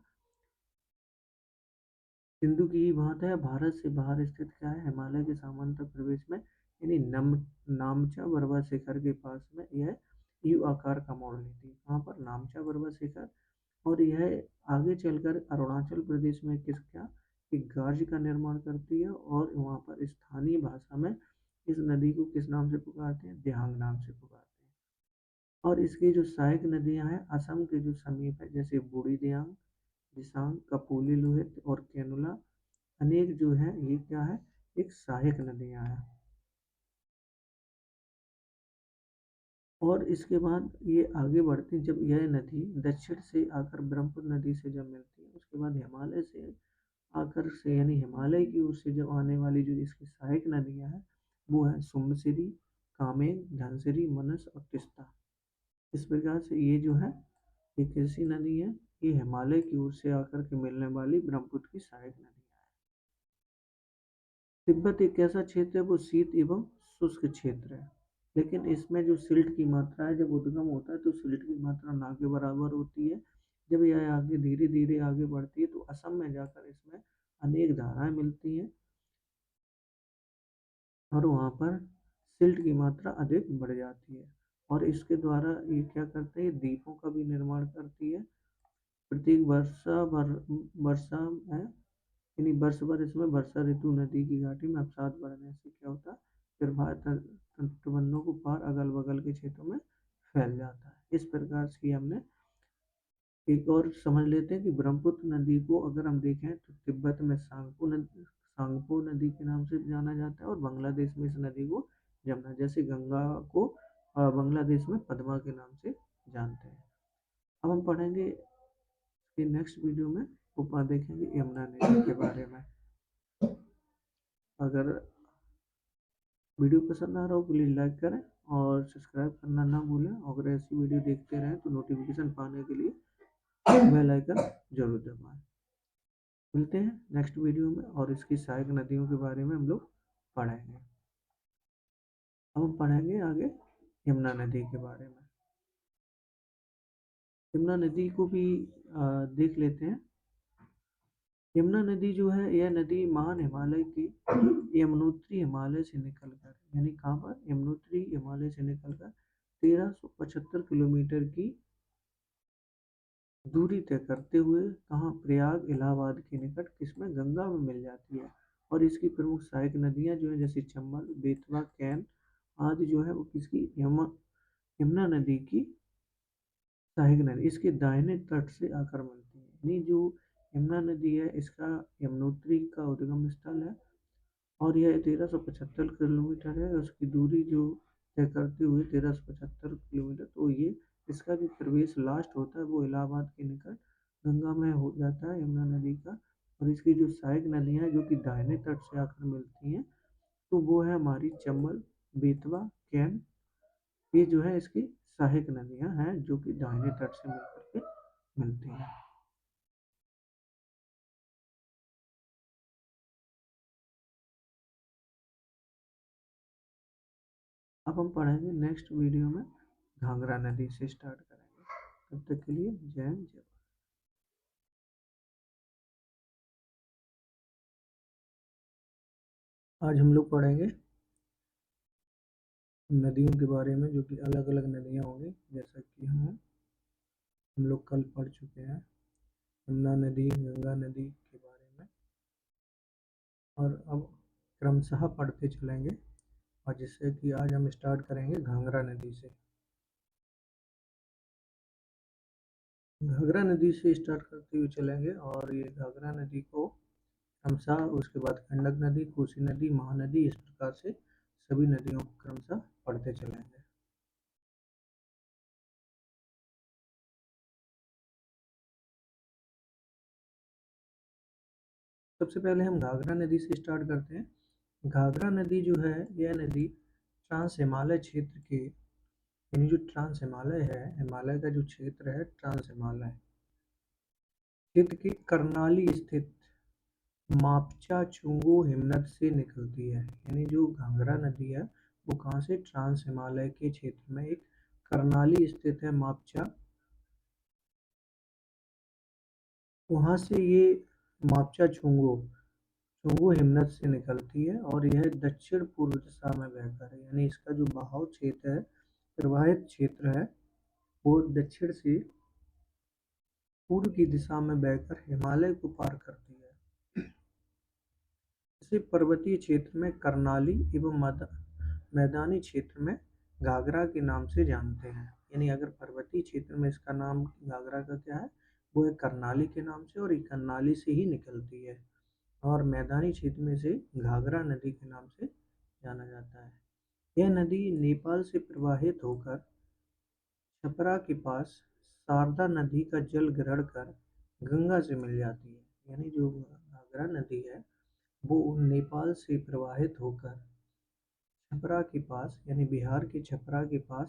S1: सिंधु की ही भांत है। भारत से बाहर स्थित क्या है, हिमालय के समांतर प्रदेश में, यानी नामचा पर्वत शिखर के पास में यह यू आकार का मोड़ लेती है। वहाँ पर नामचा पर्वत शिखर, और यह आगे चलकर अरुणाचल प्रदेश में किस क्या एक गार्ज का निर्माण करती है, और वहाँ पर स्थानीय भाषा में इस नदी को किस नाम से पुकारते हैं, दिहांग नाम से पुकारते हैं। और इसकी जो सहायक नदियाँ हैं असम के जो समीप है, जैसे बूढ़ी दियांग, दिसांग, कपूली, लोहित और केनुला, अनेक जो है ये क्या है, एक सहायक नदियाँ हैं। और इसके बाद ये आगे बढ़ती, जब यह नदी दक्षिण से आकर ब्रह्मपुत्र नदी से जब मिलती है, उसके बाद हिमालय से आकर से, यानी हिमालय की ओर से जब आने वाली जो इसकी सहायक नदियाँ हैं वो है सुमसिरी, कामेंग, धनसिरी, मनस और तिस्ता। इस प्रकार से ये जो है ये कैसी नदी है, ये हिमालय की ओर से आकर के मिलने वाली ब्रह्मपुत्र की सहायक नदी है। तिब्बत एक ऐसा क्षेत्र है वो शीत एवं शुष्क क्षेत्र है, लेकिन इसमें जो सिल्ट की मात्रा है, जब उद्गम होता है तो सिल्ट की मात्रा ना के बराबर होती है। जब यह आगे धीरे धीरे आगे बढ़ती है तो असम में जाकर इसमें अनेक धाराएं मिलती हैं और वहाँ पर सिल्ट की मात्रा अधिक बढ़ जाती है, और इसके द्वारा ये क्या करते हैं, द्वीपों का भी निर्माण करती है। प्रत्येक वर्षा है, यानी वर्ष भर इसमें वर्षा ऋतु नदी की घाटी में अवसाद बढ़ने से क्या होता है, फिर तटबंधों को पार अगल बगल के क्षेत्रों में फैल जाता है। इस प्रकार से हमने एक और समझ लेते हैं कि ब्रह्मपुत्र नदी को अगर हम देखें तो तिब्बत में सांगपो नदी के नाम से जाना जाता है, और बांग्लादेश में इस नदी को जमुना, जैसे गंगा को बांग्लादेश में पद्मा के नाम से जानते हैं। अब हम पढ़ेंगे कि नेक्स्ट वीडियो में ऊपर देखेंगे यमुना नदी के बारे में। अगर वीडियो पसंद आ रहा हो प्लीज़ लाइक करें और सब्सक्राइब करना ना भूलें। अगर ऐसी वीडियो देखते रहें तो नोटिफिकेशन पाने के लिए बेल आइकन जरूर दबाएं। मिलते हैं नेक्स्ट वीडियो में, और इसकी सहायक नदियों के बारे में हम लोग पढ़ेंगे। अब हम पढ़ेंगे आगे यमुना नदी के बारे में। यमुना नदी को भी देख लेते हैं। यमुना नदी जो है, यह नदी महान हिमालय की यमुनोत्री हिमालय से निकलकर, यानी कहाँ पर, यमुनोत्री हिमालय से निकलकर 1375 किलोमीटर की दूरी तय करते हुए कहाँ, प्रयाग इलाहाबाद के निकट किसमें, गंगा में मिल जाती है। और इसकी प्रमुख सहायक नदियाँ जो है जैसे चंबल, बेतवा, कैन आदि जो है वो किसकी, यमुना नदी की सहायक नदी इसके दाहिने तट से आकर मिलती है। यानी जो यमुना नदी है इसका यमुनोत्री का उद्गम स्थल है, और यह 1375 किलोमीटर है। उसकी दूरी जो तय करते हुए 1375 किलोमीटर, तो ये इसका जो प्रवेश लास्ट होता है वो इलाहाबाद के निकट गंगा में हो जाता है, यमुना नदी का। और इसकी जो सहायक नदियाँ जो कि दाहिने तट से आकर मिलती हैं, तो वो है हमारी चंबल, बेतवा, कैन, ये जो है इसकी सहायक नदियाँ हैं जो कि दाहिने तट से मिलकर के मिलती हैं। अब हम पढ़ेंगे नेक्स्ट वीडियो में घाघरा नदी से स्टार्ट करेंगे। तब तक के लिए जय हिंद, जय भारत। आज हम लोग पढ़ेंगे नदियों के बारे में, जो कि अलग अलग नदियाँ होंगी, जैसा कि हम लोग कल पढ़ चुके हैं यमुना नदी, गंगा नदी के बारे में। और अब क्रमशः पढ़ते चलेंगे, और जिससे कि आज हम स्टार्ट करेंगे घाघरा नदी से। घाघरा नदी से स्टार्ट करते हुए चलेंगे, और ये घाघरा नदी को क्रमशः, उसके बाद गंडक नदी, कोसी नदी, महानदी, इस प्रकार से सभी नदियों को क्रमशः पढ़ते चलेंगे। सबसे पहले हम घाघरा नदी से स्टार्ट करते हैं। घाघरा नदी जो है, यह नदी ट्रांस हिमालय क्षेत्र के, यानी जो ट्रांस हिमालय है, हिमालय का जो क्षेत्र है ट्रांस हिमालय क्षेत्र के करनाली स्थित मापचा चुंगो हिमनद से निकलती है। यानी जो घाघरा नदी है वो कहाँ से, ट्रांस हिमालय के क्षेत्र में एक करनाली स्थित है मापचा, वहाँ से ये मापचा चुंगो चुंगो हिमनद से निकलती है, और यह दक्षिण पूर्व दिशा में बहकर है। यानी इसका जो बहाव क्षेत्र है, प्रवाहित क्षेत्र है, वो दक्षिण से पूर्व की दिशा में बहकर हिमालय को पार करती है। इसे पर्वतीय क्षेत्र में करनाली एवं मैदानी क्षेत्र में घाघरा के नाम से जानते हैं। यानी अगर पर्वतीय क्षेत्र में इसका नाम घाघरा का क्या है, वो है करनाली के नाम से, और ये करनाली से ही निकलती है, और मैदानी क्षेत्र में से घाघरा नदी के नाम से जाना जाता है। यह नदी नेपाल से प्रवाहित होकर छपरा के पास शारदा नदी का जल ग्रहण कर गंगा से मिल जाती है। यानी जो घाघरा नदी है वो नेपाल से प्रवाहित होकर छपरा के पास, यानी बिहार के छपरा के पास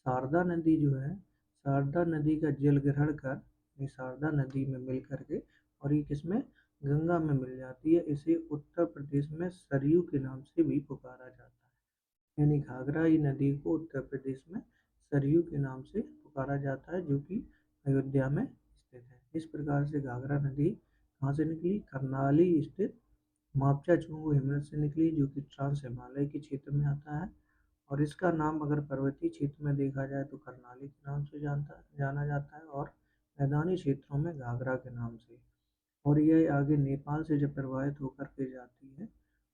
S1: शारदा नदी जो है, शारदा नदी का जल ग्रहण कर, ये शारदा नदी में मिल करके, और ये किसमें, गंगा में मिल जाती है। इसे उत्तर प्रदेश में सरयू के नाम से भी पुकारा जाता है। यानी घाघरा नदी को उत्तर प्रदेश में सरयू के नाम से पुकारा जाता है, जो कि अयोध्या में स्थित है। इस प्रकार से घाघरा नदी कहाँ से निकली, करनाली स्थित मापचा चुंगू हिमनद से निकली, जो कि ट्रांस हिमालय के क्षेत्र में आता है, और इसका नाम अगर पर्वतीय क्षेत्र में देखा जाए तो करनाली के नाम से जाना जाता है, और मैदानी क्षेत्रों में घाघरा के नाम से। और यह आगे नेपाल से जब प्रवाहित होकर के जाती है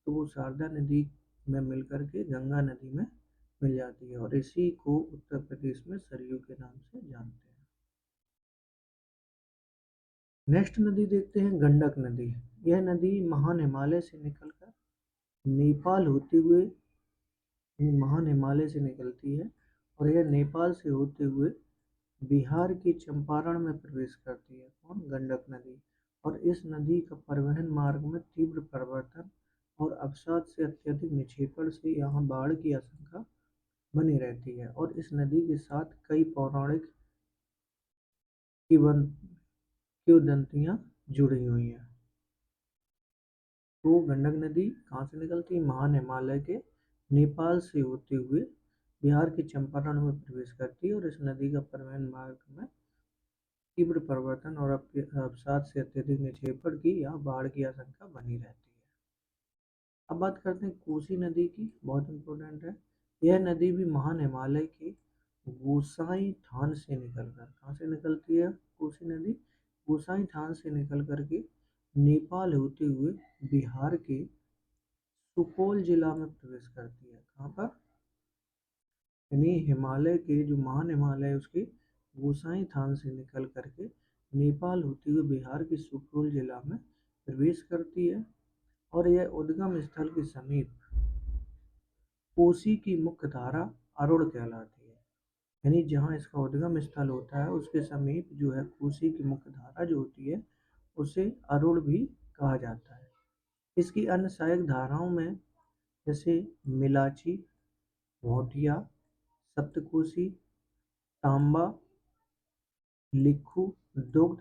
S1: तो वो शारदा नदी में मिल करके गंगा नदी में मिल जाती है, और इसी को उत्तर प्रदेश में सरयू के नाम से जानते हैं। नेक्स्ट नदी देखते हैं गंडक नदी। यह नदी महान हिमालय से निकलकर नेपाल होते हुए, महान हिमालय से निकलती है, और यह नेपाल से होते हुए बिहार के चंपारण में प्रवेश करती है। कौन, गंडक नदी। और इस नदी का परिवहन मार्ग में तीव्र परिवर्तन और अवसाद से अत्यधिक निक्षेपण से यहाँ बाढ़ की आशंका बनी रहती है, और इस नदी के साथ कई पौराणिक किंवदंतियाँ जुड़ी हुई हैं। तो गंडक नदी कहाँ से निकलती है, महान हिमालय के नेपाल से होते हुए बिहार के चंपारण में प्रवेश करती है, और इस नदी का परिवहन मार्ग में तीव्र परिवर्तन और अवसाद से अत्यधिक निक्षेपण की या बाढ़ की आशंका बनी रहती है। अब बात करते हैं कोसी नदी की, बहुत इंपॉर्टेंट है। यह नदी भी महान हिमालय के गोसाई थान से निकलकर, कहाँ से निकलती है कोसी नदी, गोसाई थान से निकल करके नेपाल होते हुए बिहार के सुपौल जिला में प्रवेश करती है। कहाँ पर, यानी हिमालय के जो महान हिमालय है उसके गोसाई थान से निकल करके नेपाल होते हुए बिहार के सुपौल जिला में प्रवेश करती है, और यह उद्गम स्थल के समीप कोसी की मुख्य धारा अरुण कहलाती है। यानी जहाँ इसका उद्गम स्थल होता है उसके समीप जो है कोसी की मुख्य धारा जो होती है उसे अरुण भी कहा जाता है। इसकी अन्य सहायक धाराओं में जैसे मिलाची, भोटिया, सप्तकोशी, तांबा, लिखू, दुग्ध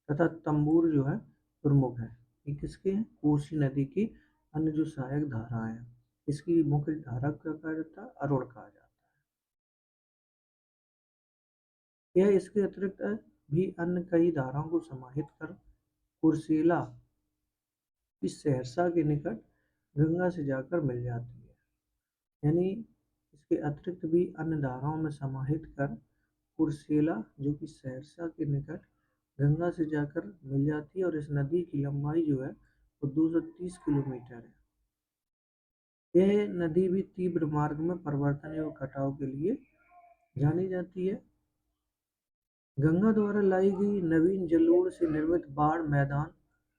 S1: तथा तंबूर जो है प्रमुख है। ये किसके हैं, कोसी नदी की अन्य जो सहायक धाराएं हैं। इसकी मुख्य धारा क्या कहा जाता है, अरुण कहा जाता है। यह इसके अतिरिक्त भी अन्य कई धाराओं को समाहित कर कुर्सेला की सहरसा के निकट गंगा से जाकर मिल जाती है। यानी इसके अतिरिक्त भी अन्य धाराओं में समाहित कर कुर्सेला जो कि सहरसा के निकट गंगा से जाकर मिल जाती है, और इस नदी की लंबाई जो है वो 230 किलोमीटर है। यह नदी भी तीव्र मार्ग में परिवर्तन एवं कटाव के लिए जानी जाती है। गंगा द्वारा लाई गई नवीन जलोढ़ से निर्मित बाढ़ मैदान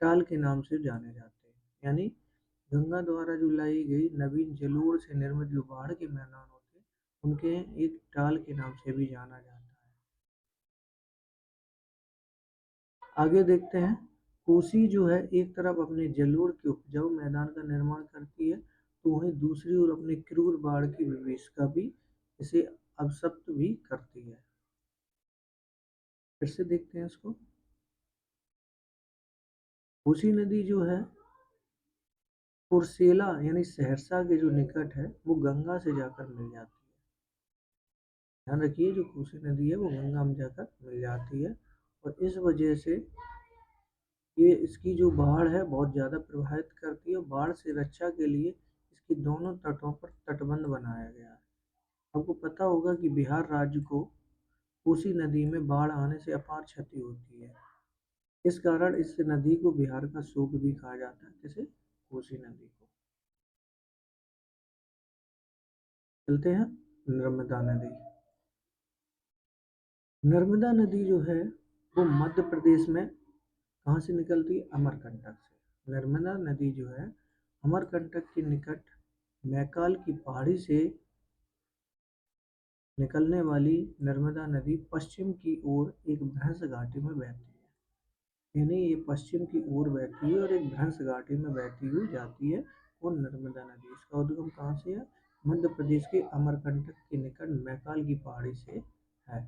S1: टाल के नाम से जाने जाते हैं। यानी गंगा द्वारा जो लाई गई नवीन जलोढ़ से निर्मित जो बाढ़ के मैदान होते हैं उनके एक टाल के नाम से भी जाना जाता है। आगे देखते हैं, कोसी जो है एक तरफ अपने जलोढ़ के उपजाऊ मैदान का निर्माण करती है तो वहीं दूसरी ओर अपने क्रूर बाढ़ की विभीषिका भी इसे अवशप्त भी करती है। फिर से देखते हैं इसको, कोसी नदी जो है कुर्सेला यानी सहरसा के जो निकट है वो गंगा से जाकर मिल जाती है। ध्यान रखिए, जो कोसी नदी है वो गंगा में जाकर मिल जाती है और इस वजह से ये इसकी जो बाढ़ है बहुत ज़्यादा प्रभावित करती है। बाढ़ से रक्षा के लिए इसके दोनों तटों पर तटबंध बनाया गया है। आपको पता होगा कि बिहार राज्य को कोसी नदी में बाढ़ आने से अपार क्षति होती है। इस कारण इस नदी को बिहार का शोक भी कहा जाता है, जैसे कोसी नदी को। चलते हैं नर्मदा नदी। नर्मदा नदी जो है वो मध्य प्रदेश में कहाँ से निकलती है? अमरकंटक से। नर्मदा नदी जो है अमरकंटक के निकट मैकाल की पहाड़ी से निकलने वाली नर्मदा नदी पश्चिम की ओर एक भ्रंश घाटी में बहती है। यानी ये पश्चिम की ओर बहती है और एक भ्रंश घाटी में बहती हुई जाती है। और नर्मदा नदी इसका उद्गम कहाँ से है? मध्य प्रदेश के अमरकंटक के निकट मैकाल की पहाड़ी से है।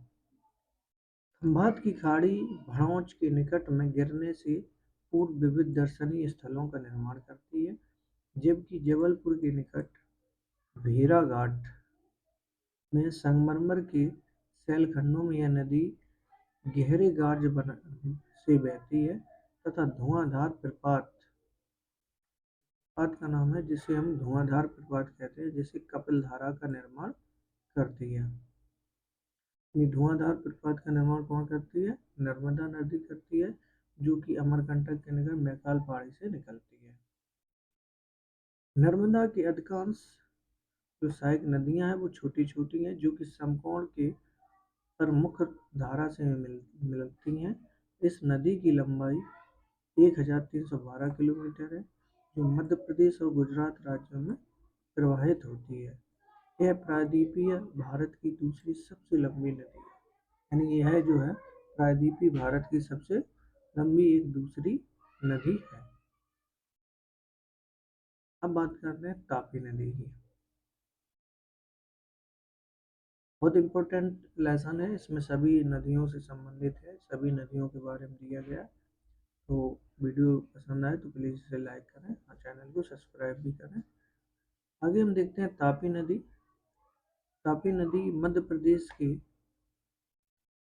S1: खंभात की खाड़ी भड़ौच के निकट में गिरने से पूर्व विविध दर्शनीय स्थलों का निर्माण करती है, जबकि जबलपुर के निकट भेड़ाघाट में संगमरमर के शैलखंडों में यह नदी गहरे गार्ज से बहती है तथा धुआंधार प्रपात का नाम है जिसे हम धुआंधार प्रपात कहते हैं, जिसे कपिल धारा का निर्माण करती है। ये धुआंधार प्रपात का निर्माण कौन करती है? नर्मदा नदी करती है, जो कि अमरकंटक के निकट मैकाल पहाड़ी से निकलती है। नर्मदा की अधिकांश जो सहायक नदियां हैं वो छोटी छोटी हैं, जो कि समकोण के प्रमुख धारा से मिलती हैं। इस नदी की लंबाई 1312 किलोमीटर है, जो मध्य प्रदेश और गुजरात राज्यों में प्रवाहित होती है। यह प्रायद्वीपीय भारत की दूसरी सबसे लंबी नदी है। यानी यह जो है प्रायद्वीपीय भारत की सबसे लंबी एक दूसरी नदी है। अब बात करते हैं तापी नदी की। बहुत इम्पोर्टेंट लेसन है, इसमें सभी नदियों से संबंधित है, सभी नदियों के बारे में दिया गया। तो वीडियो पसंद आए तो प्लीज़ इसे लाइक करें और चैनल को सब्सक्राइब भी करें। आगे हम देखते हैं तापी नदी। तापी नदी मध्य प्रदेश के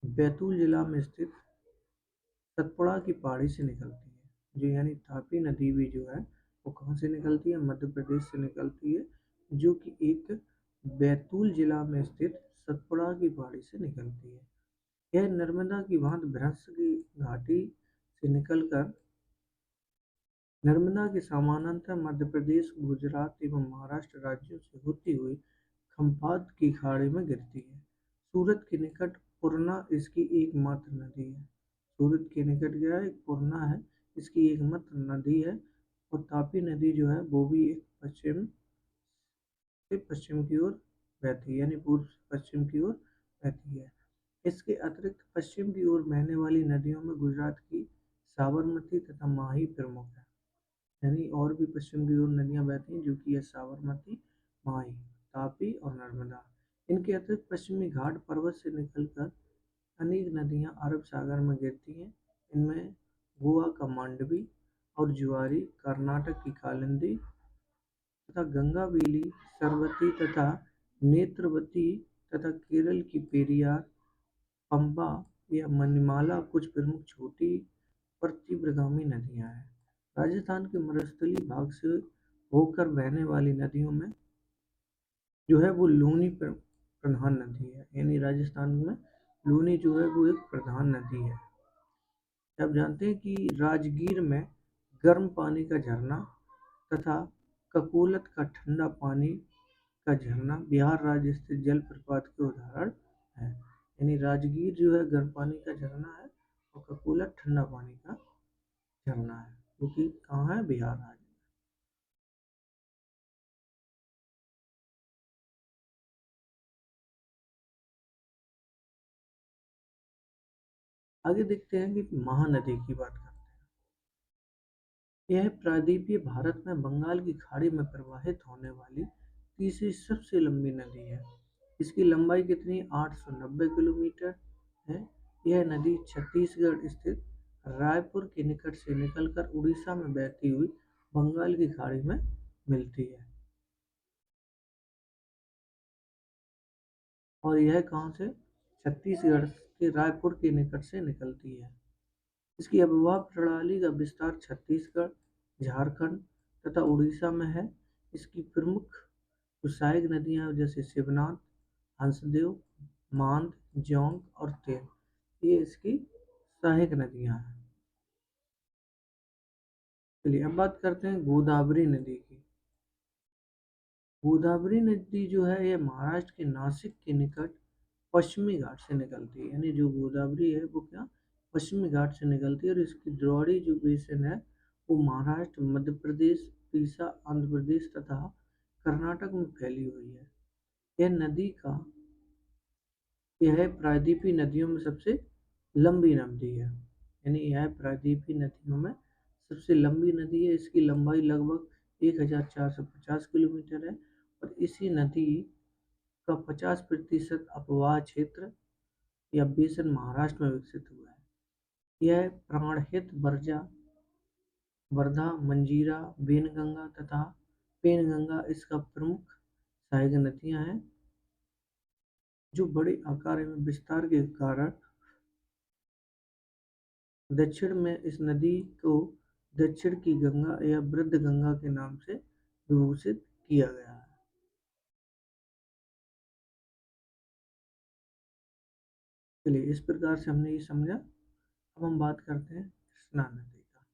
S1: बैतूल जिला में स्थित सतपुड़ा की पहाड़ी से निकलती है। जो यानी तापी नदी भी जो है वो कहाँ से निकलती है? मध्य प्रदेश से निकलती है, जो कि एक बैतूल जिला में स्थित सतपुड़ा की पहाड़ी से निकलती है। यह नर्मदा की भांति भ्रंश की घाटी से निकलकर नर्मदा के समानांतर मध्य प्रदेश, गुजरात एवं महाराष्ट्र राज्यों से होती हुई खंपात की खाड़ी में गिरती है। सूरत के निकट पूर्णा इसकी एकमात्र नदी है। सूरत के निकट क्या है? पूर्णा है, इसकी एकमात्र नदी है। और तापी नदी जो है वो भी एक पश्चिम से पश्चिम की ओर बहती है, यानी पूर्व से पश्चिम की ओर बहती है। इसके अतिरिक्त पश्चिम की ओर बहने वाली नदियों में गुजरात की साबरमती तथा माही प्रमुख है। यानी और भी पश्चिम की ओर नदियां बहती हैं, जो कि है साबरमती, माही, तापी और नर्मदा। इनके अतिरिक्त पश्चिमी घाट पर्वत से निकलकर अनेक नदियां अरब सागर में गिरती हैं। इनमें गोवा का मांडवी और जुआरी, कर्नाटक की कालिंदी तथा गंगावेली, सरस्वती तथा नेत्रवती तथा केरल की पेरियार, पंपा या मणिमाला कुछ प्रमुख छोटी और तीव्रगामी नदियां हैं। राजस्थान के मरुस्थलीय भाग से होकर बहने वाली नदियों में जो है वो लूनी प्रधान नदी है। यानी राजस्थान में लूनी जो है वो एक प्रधान नदी है। आप जानते हैं कि राजगीर में गर्म पानी का झरना तथा ककोलत का ठंडा पानी का झरना बिहार राज्य स्थित जलप्रपात के उदाहरण है। यानी राजगीर जो है गर्म पानी का झरना है और ककोलत ठंडा पानी का झरना है, जो कि कहाँ है, बिहार राज्य। आगे देखते हैं कि महानदी की बात करते हैं। यह प्रायद्वीपीय भारत में बंगाल की खाड़ी में प्रवाहित होने वाली तीसरी सबसे लंबी नदी है। इसकी लंबाई कितनी, 890 किलोमीटर है। यह नदी छत्तीसगढ़ स्थित रायपुर के निकट से निकलकर उड़ीसा में बहती हुई बंगाल की खाड़ी में मिलती है। और यह कहाँ से, छत्तीसगढ़ के रायपुर के निकट से निकलती है। इसकी आबहवा प्रणाली का विस्तार छत्तीसगढ़, झारखंड तथा उड़ीसा में है। इसकी प्रमुख सहायक नदियाँ जैसे शिवनाथ, हंसदेव, मांद, जौंग और तेल, ये इसकी सहायक नदियाँ हैं। चलिए अब बात करते हैं गोदावरी नदी की। गोदावरी नदी जो है ये महाराष्ट्र के नासिक के निकट पश्चिमी घाट से निकलती है। यानी जो गोदावरी है वो क्या, पश्चिमी घाट से निकलती है और इसकी द्रोणी जो बेसिन है वो महाराष्ट्र, मध्य प्रदेश, उड़ीसा, आंध्र प्रदेश तथा कर्नाटक में फैली हुई है। यह प्रायद्वीपीय नदियों में सबसे लंबी नदी है। यानी यह प्रायद्वीपीय नदियों में सबसे लंबी नदी है। इसकी लंबाई लगभग 1450 किलोमीटर है और इसी नदी का 50% अपवाह क्षेत्र या बेसिन महाराष्ट्र में विकसित हुआ है। यह प्राणहित वर्जा, वर्धा, मंजीरा, वेनगंगा तथा पेनगंगा इसका प्रमुख सहायक नदियां हैं, जो बड़े आकार एवं विस्तार के कारण दक्षिण में इस नदी को दक्षिण की गंगा या वृद्ध गंगा के नाम से विभूषित किया गया है। चलिए इस प्रकार से हमने ये समझा। अब हम बात करते हैं कृष्णा नदी का।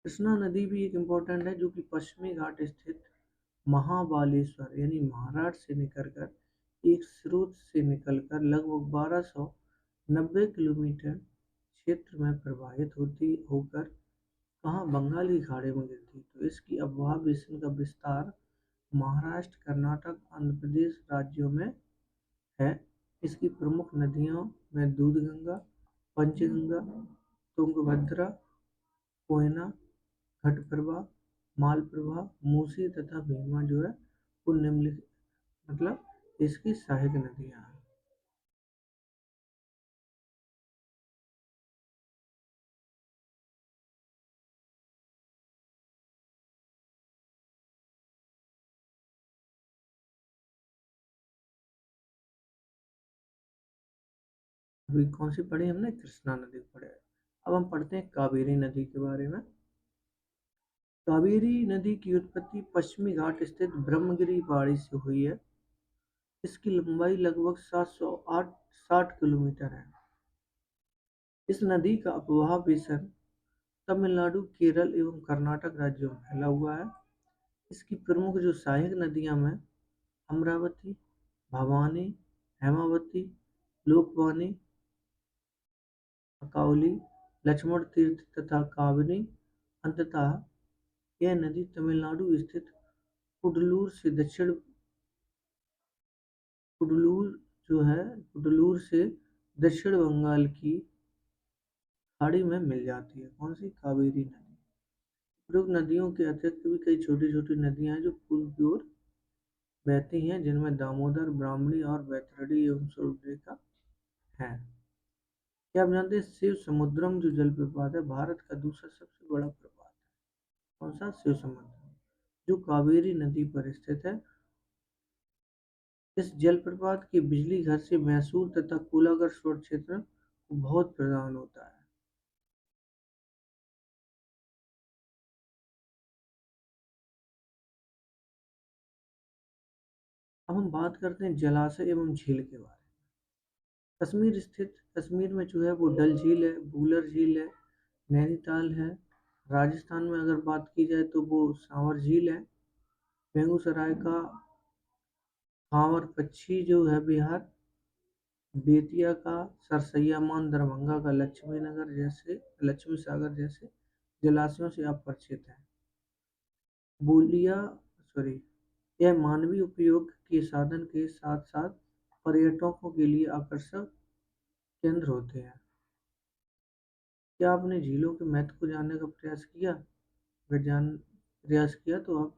S1: कृष्णा नदी भी एक इम्पोर्टेंट है, जो कि पश्चिमी घाट स्थित महाबालेश्वर यानी महाराष्ट्र से निकलकर एक स्रोत से निकलकर लगभग 1290 किलोमीटर क्षेत्र में प्रवाहित होती होकर कहाँ, बंगाल की खाड़ी में गिरती। तो इसकी अफवाह बेसिन का विस्तार महाराष्ट्र, कर्नाटक, आंध्र प्रदेश राज्यों में है। इसकी प्रमुख नदियों में दूधगंगा, पंचगंगा, तुंगभद्रा, कोयना, घटप्रभा, मालप्रभा, मूसी तथा भीमा जो है वो निम्नलिखित मतलब इसकी सहायक नदियाँ हैं। अभी कौन सी पढ़ी हमने, कृष्णा नदी पढ़े। अब हम पढ़ते हैं कावेरी नदी के बारे में। कावेरी नदी की उत्पत्ति पश्चिमी घाट स्थित ब्रह्मगिरी पहाड़ी से हुई है। इसकी लंबाई लगभग 760 किलोमीटर है। इस नदी का अपवाह बेसिन तमिलनाडु, केरल एवं कर्नाटक राज्यों में फैला हुआ है। इसकी प्रमुख जो सहायक नदियां हैं, अमरावती, भवानी, हेमावती, लोकवानी, अकावली, लक्ष्मण तीर्थ तथा कावेरी। अंततः यह नदी तमिलनाडु स्थित कुडलूर से कुडलूर जो है कुडलूर से दक्षिण बंगाल की खाड़ी में मिल जाती है। कौन सी, कावेरी नदी। प्रमुख नदियों के अतिरिक्त भी कई छोटी छोटी नदियां हैं जो पूर्व की ओर बहती हैं, जिनमें दामोदर, ब्राह्मणी और बैतरणी एवं स्वर्णरेखा है। क्या आप जानते हैं शिव समुद्रम जो जलप्रपात है भारत का दूसरा सबसे बड़ा प्रपात है। कौन सा, शिव समुद्रम, जो कावेरी नदी पर स्थित है। इस जलप्रपात के बिजली घर से मैसूर तथा कोलागढ़ स्वर क्षेत्र को बहुत प्रदान होता है। अब हम बात करते हैं जलाशय एवं झील के बारे में। कश्मीर में जो है वो डल झील है, बूलर झील है, नैनीताल है, राजस्थान में अगर बात की जाए तो वो सांवर झील है। बेगूसराय का कांवर पक्षी जो है बिहार, बेतिया का सरसैया मान, दरभंगा का लक्ष्मी सागर जैसे जलाशयों से अपरिचित है। बोलिया सॉरी यह मानवीय उपयोग के साधन के साथ साथ पर्यटकों के लिए आकर्षक केंद्र होते हैं। क्या आपने झीलों के महत्व को जानने का प्रयास किया तो आप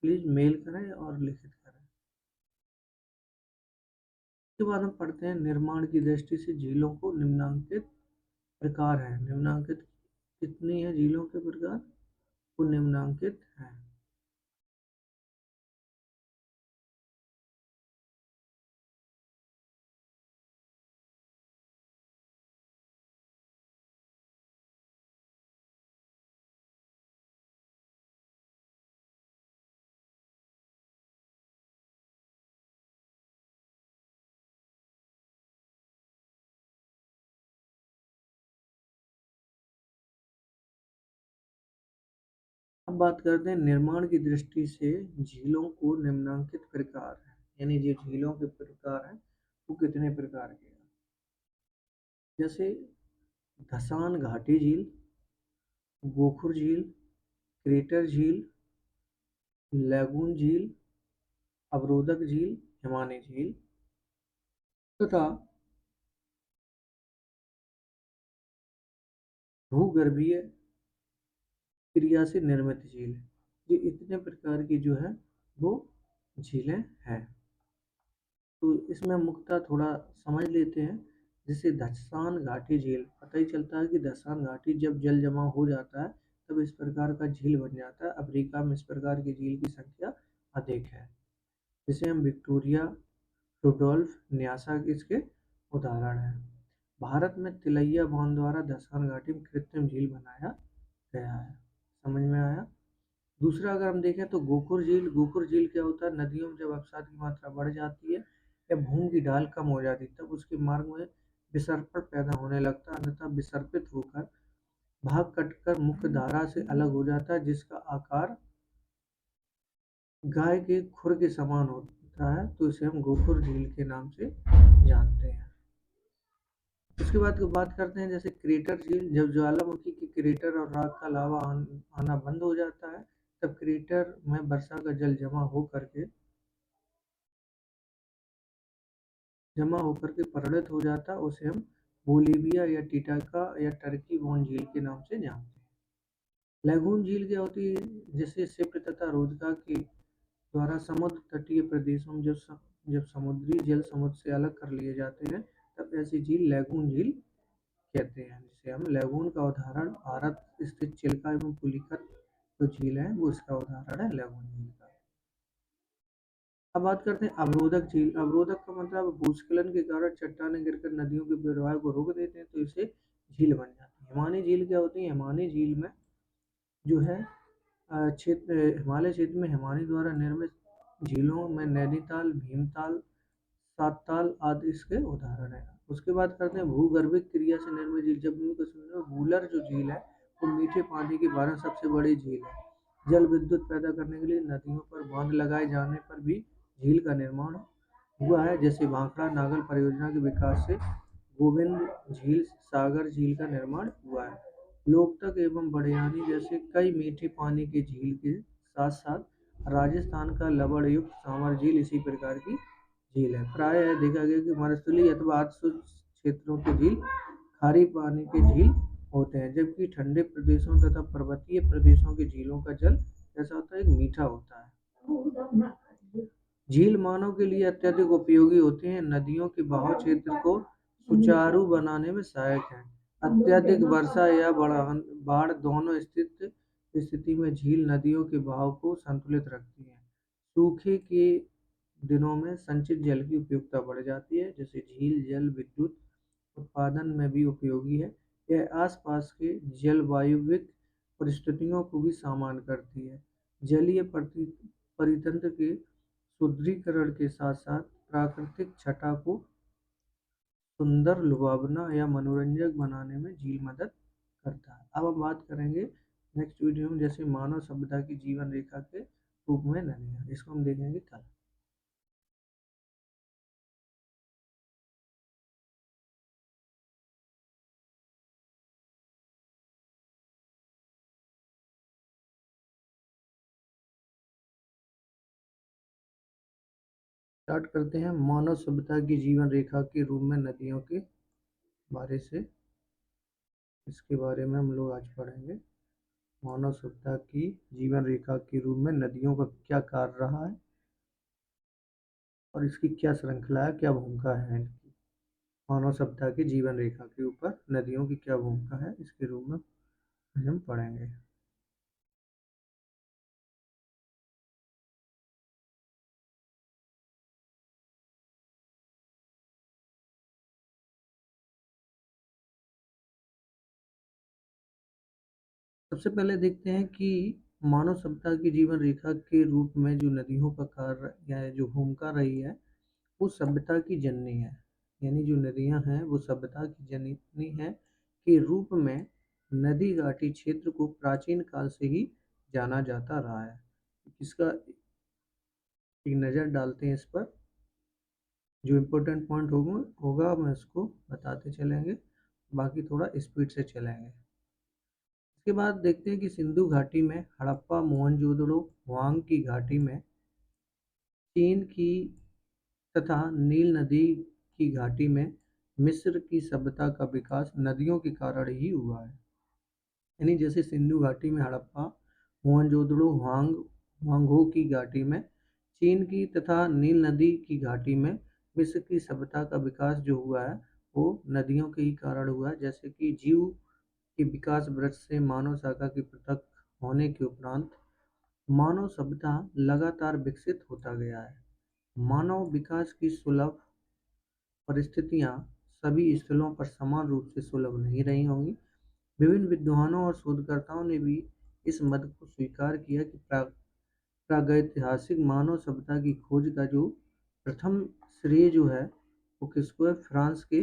S1: प्लीज मेल करें और लिखित करें। इसके बाद हम पढ़ते हैं निर्माण की दृष्टि से झीलों को निम्नांकित प्रकार है। निम्नांकित कितनी है झीलों के प्रकार? वो निम्नांकित है। अब बात करते हैं निर्माण की दृष्टि से झीलों को निम्नांकित प्रकार है, यानी जो झीलों के प्रकार हैं वो कितने प्रकार के हैं। जैसे धसान घाटी झील, गोखुर झील, क्रेटर झील, लैगून झील, अवरोधक झील, हिमानी झील तथा भूगर्भीय क्रिया से निर्मित झील। ये इतने प्रकार की जो है वो झीलें हैं। तो इसमें मुख्यतः थोड़ा समझ लेते हैं। जैसे धसान घाटी झील, पता ही चलता है कि धसान घाटी जब जल जमाव हो जाता है तब इस प्रकार का झील बन जाता है। अफ्रीका में इस प्रकार की झील की संख्या अधिक है। जिसे हम विक्टोरिया, रुडोल्फ, न्यासा इसके उदाहरण हैं। भारत में तिलैया बांध द्वारा धसान घाटी में कृत्रिम झील बनाया गया है। समझ में आया? दूसरा अगर हम देखें तो गोकुर झील। गोकुर झील क्या होता है? नदियों में जब अवसाद की मात्रा बढ़ जाती है या भूमि की ढाल कम हो जाती है तब उसके मार्ग में विसर्पण पैदा होने लगता है, अन्यथा विसर्पित होकर भाग कटकर मुख्य धारा से अलग हो जाता है, जिसका आकार गाय के खुर के समान होता है। तो इसे हम गोकुर झील के नाम से जानते हैं। उसके बाद बात करते हैं जैसे क्रेटर झील। जब ज्वालामुखी के क्रेटर और राख का लावा आना बंद हो जाता है तब क्रेटर में वर्षा का जल जमा होकर के परिणत हो जाता है। उसे हम बोलीविया या टिटाका या टर्की बॉन झील के नाम से जानते हैं। लैगून झील क्या होती है? जिसे सिप्र तथा रोजगा के द्वारा समुद्र तटीय प्रदेशों में जब समुद्री जल समुद्र से अलग कर लिए जाते हैं तब ऐसी झील लैगून झील कहते हैं। जिसे हम लैगून का उदाहरण भारत स्थित चिल्का एवं पुलिकट जो झील है वो इसका उदाहरण है लैगून झील का। अब बात करते हैं अवरोधक झील। अवरोधक का मतलब भूस्खलन के कारण चट्टानें गिरकर नदियों के प्रवाह को रोक देते हैं तो इसे झील बन जाती है। हिमानी झील क्या होती है? हिमानी झील में जो है क्षेत्र हिमालय क्षेत्र में हिमानी द्वारा निर्मित झीलों में नैनीताल, भीमताल, सातताल आदि इसके उदाहरण है। उसके बाद करते हैं भूगर्भिक क्रिया से निर्मित झील। जम्मू कश्मीर में वूलर जो झील है वो मीठे पानी की 12 सबसे बड़ी झील है। जल विद्युत पैदा करने के लिए नदियों पर बांध लगाए जाने पर भी झील का निर्माण हुआ है। जैसे भाखड़ा नागल परियोजना के विकास से गोविंद झील, सागर झील का निर्माण हुआ है। लोकतक एवं बड़यानी जैसे कई मीठे पानी की झील के साथ साथ राजस्थान का लवण युक्त सांवर झील इसी प्रकार की झील है। प्राय देखा गया कि मरुस्थलीय अथवा आर्द्र क्षेत्रों के झील खारी पानी के झील होते हैं, जबकि ठंडे प्रदेशों तथा पर्वतीय प्रदेशों के झीलों का जल ऐसा होता है, एक मीठा होता है। झील मानव के लिए अत्यधिक उपयोगी होते हैं। नदियों के बहाव क्षेत्र को सुचारू बनाने में सहायक है। अत्यधिक वर्षा या बाढ़ दोनों स्थिति में झील नदियों के बहाव को संतुलित रखती है। सूखे के दिनों में संचित जल की उपयोगिता बढ़ जाती है। जैसे झील जल विद्युत उत्पादन में भी उपयोगी है। यह आसपास के जलवायुविक परिस्थितियों को भी सामान्य करती है। जलीय परितंत्र के सुदृढ़ीकरण के साथ साथ प्राकृतिक छटा को सुंदर, लुभावना या मनोरंजक बनाने में झील मदद करता है। अब हम बात करेंगे नेक्स्ट वीडियो में जैसे मानव सभ्यता की जीवन रेखा के रूप में नदियाँ, इसको हम देखेंगे कल। स्टार्ट करते हैं मानव सभ्यता की जीवन रेखा के रूप में नदियों के बारे से। इसके बारे में हम लोग आज पढ़ेंगे। मानव सभ्यता की जीवन रेखा के रूप में नदियों का क्या कार्य रहा है और इसकी क्या श्रृंखला है, क्या भूमिका है इनकी। मानव सभ्यता की जीवन रेखा के ऊपर नदियों की क्या भूमिका है, इसके रूप में आज हम पढ़ेंगे। सबसे पहले देखते हैं कि मानव सभ्यता की जीवन रेखा के रूप में जो नदियों का कार्य या जो भूमिका रही है वो सभ्यता की जननी है। यानी जो नदियां हैं वो सभ्यता की जननी है के रूप में नदी घाटी क्षेत्र को प्राचीन काल से ही जाना जाता रहा है। इसका एक नज़र डालते हैं इस पर। जो इम्पोर्टेंट पॉइंट होगा मैं इसको बताते चलेंगे, बाकी थोड़ा स्पीड से चलेंगे। इसके बाद देखते हैं कि सिंधु घाटी में हड़प्पा, मोहनजोदड़ो, हुआंग की घाटी में, चीन की तथा नील नदी की घाटी में मिस्र की सभ्यता का विकास नदियों के कारण ही हुआ है। यानी जैसे सिंधु घाटी में हड़प्पा, मोहनजोदड़ो, हुआंगहो की घाटी में, चीन की तथा नील नदी की घाटी में मिस्र की सभ्यता का विकास जो हुआ है वो नदियों के ही कारण हुआ है। जैसे कि जीव के विकास वृक्ष से मानव शाखा के पृथक होने के उपरांत मानव सभ्यता लगातार विकसित होता गया है। मानव विकास की सुलभ परिस्थितियां सभी स्थलों पर समान रूप से सुलभ नहीं रही होंगी। विभिन्न विद्वानों और शोधकर्ताओं ने भी इस मत को स्वीकार किया कि प्रागैतिहासिक मानव सभ्यता की खोज का जो प्रथम श्रेय जो है वो किसको है, फ्रांस के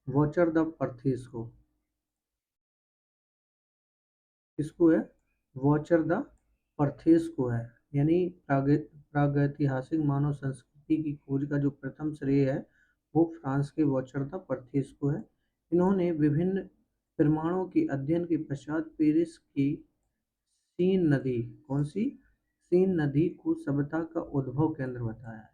S1: वॉचर द परथेस को। किसको है, वॉचर द परथेस को है। यानी प्रागैतिहासिक मानव संस्कृति की खोज का जो प्रथम श्रेय है वो फ्रांस के वॉचर द परथेस को है। इन्होंने विभिन्न प्रमाणों के अध्ययन के पश्चात पेरिस की सीन नदी, कौन सी, सीन नदी को सभ्यता का उद्भव केंद्र बताया है।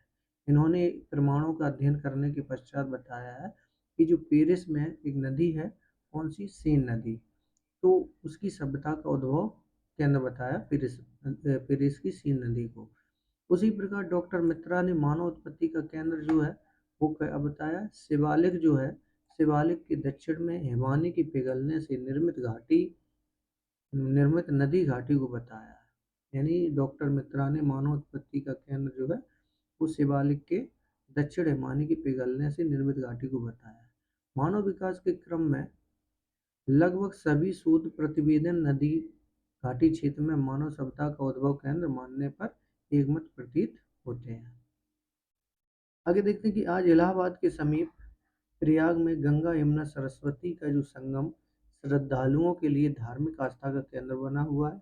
S1: इन्होंने प्रमाणों का अध्ययन करने के पश्चात बताया है कि जो पेरिस में एक नदी है, कौन सी, सीन नदी, तो उसकी सभ्यता का उद्भव केंद्र बताया पेरिस की सीन नदी को। उसी प्रकार डॉक्टर मित्रा ने मानव उत्पत्ति का केंद्र जो है वो क्या बताया, शिवालिक जो है, शिवालिक के दक्षिण में हिमानी के पिघलने से निर्मित नदी घाटी को बताया है। यानी डॉक्टर मित्रा ने मानव उत्पत्ति का केंद्र जो है वो शिवालिक के दक्षिण हिमानी के पिघलने से निर्मित घाटी को बताया है। मानव विकास के क्रम में लगभग सभी शोध प्रतिवेदन नदी घाटी क्षेत्र में मानव सभ्यता का उद्भव केंद्र मानने पर एकमत प्रतीत होते हैं। आगे देखते हैं कि आज इलाहाबाद के समीप प्रयाग में गंगा यमुना सरस्वती का जो संगम श्रद्धालुओं के लिए धार्मिक आस्था का केंद्र बना हुआ है।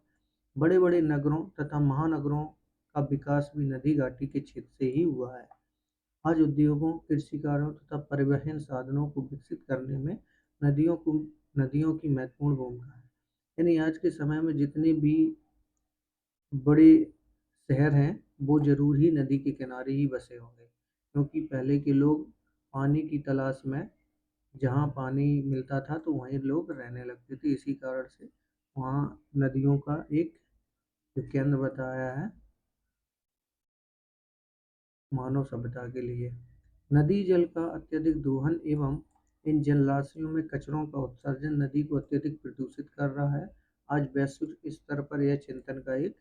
S1: बड़े बड़े नगरों तथा महानगरों का विकास भी नदी घाटी के क्षेत्र से ही हुआ है। आज उद्योगों, कृषि कार्यों तथा परिवहन साधनों को विकसित करने में नदियों की महत्वपूर्ण भूमिका है। यानी आज के समय में जितने भी बड़े शहर हैं वो जरूर ही नदी के किनारे ही बसे होंगे, क्योंकि पहले के लोग पानी की तलाश में जहाँ पानी मिलता था तो वहीं लोग रहने लगते थे। इसी कारण से वहाँ नदियों का एक जो केंद्र बताया है मानव सभ्यता के लिए। नदी जल का अत्यधिक दोहन एवं इन जलाशयों में कचरों का उत्सर्जन नदी को अत्यधिक प्रदूषित कर रहा है। आज वैश्विक स्तर पर यह चिंतन का एक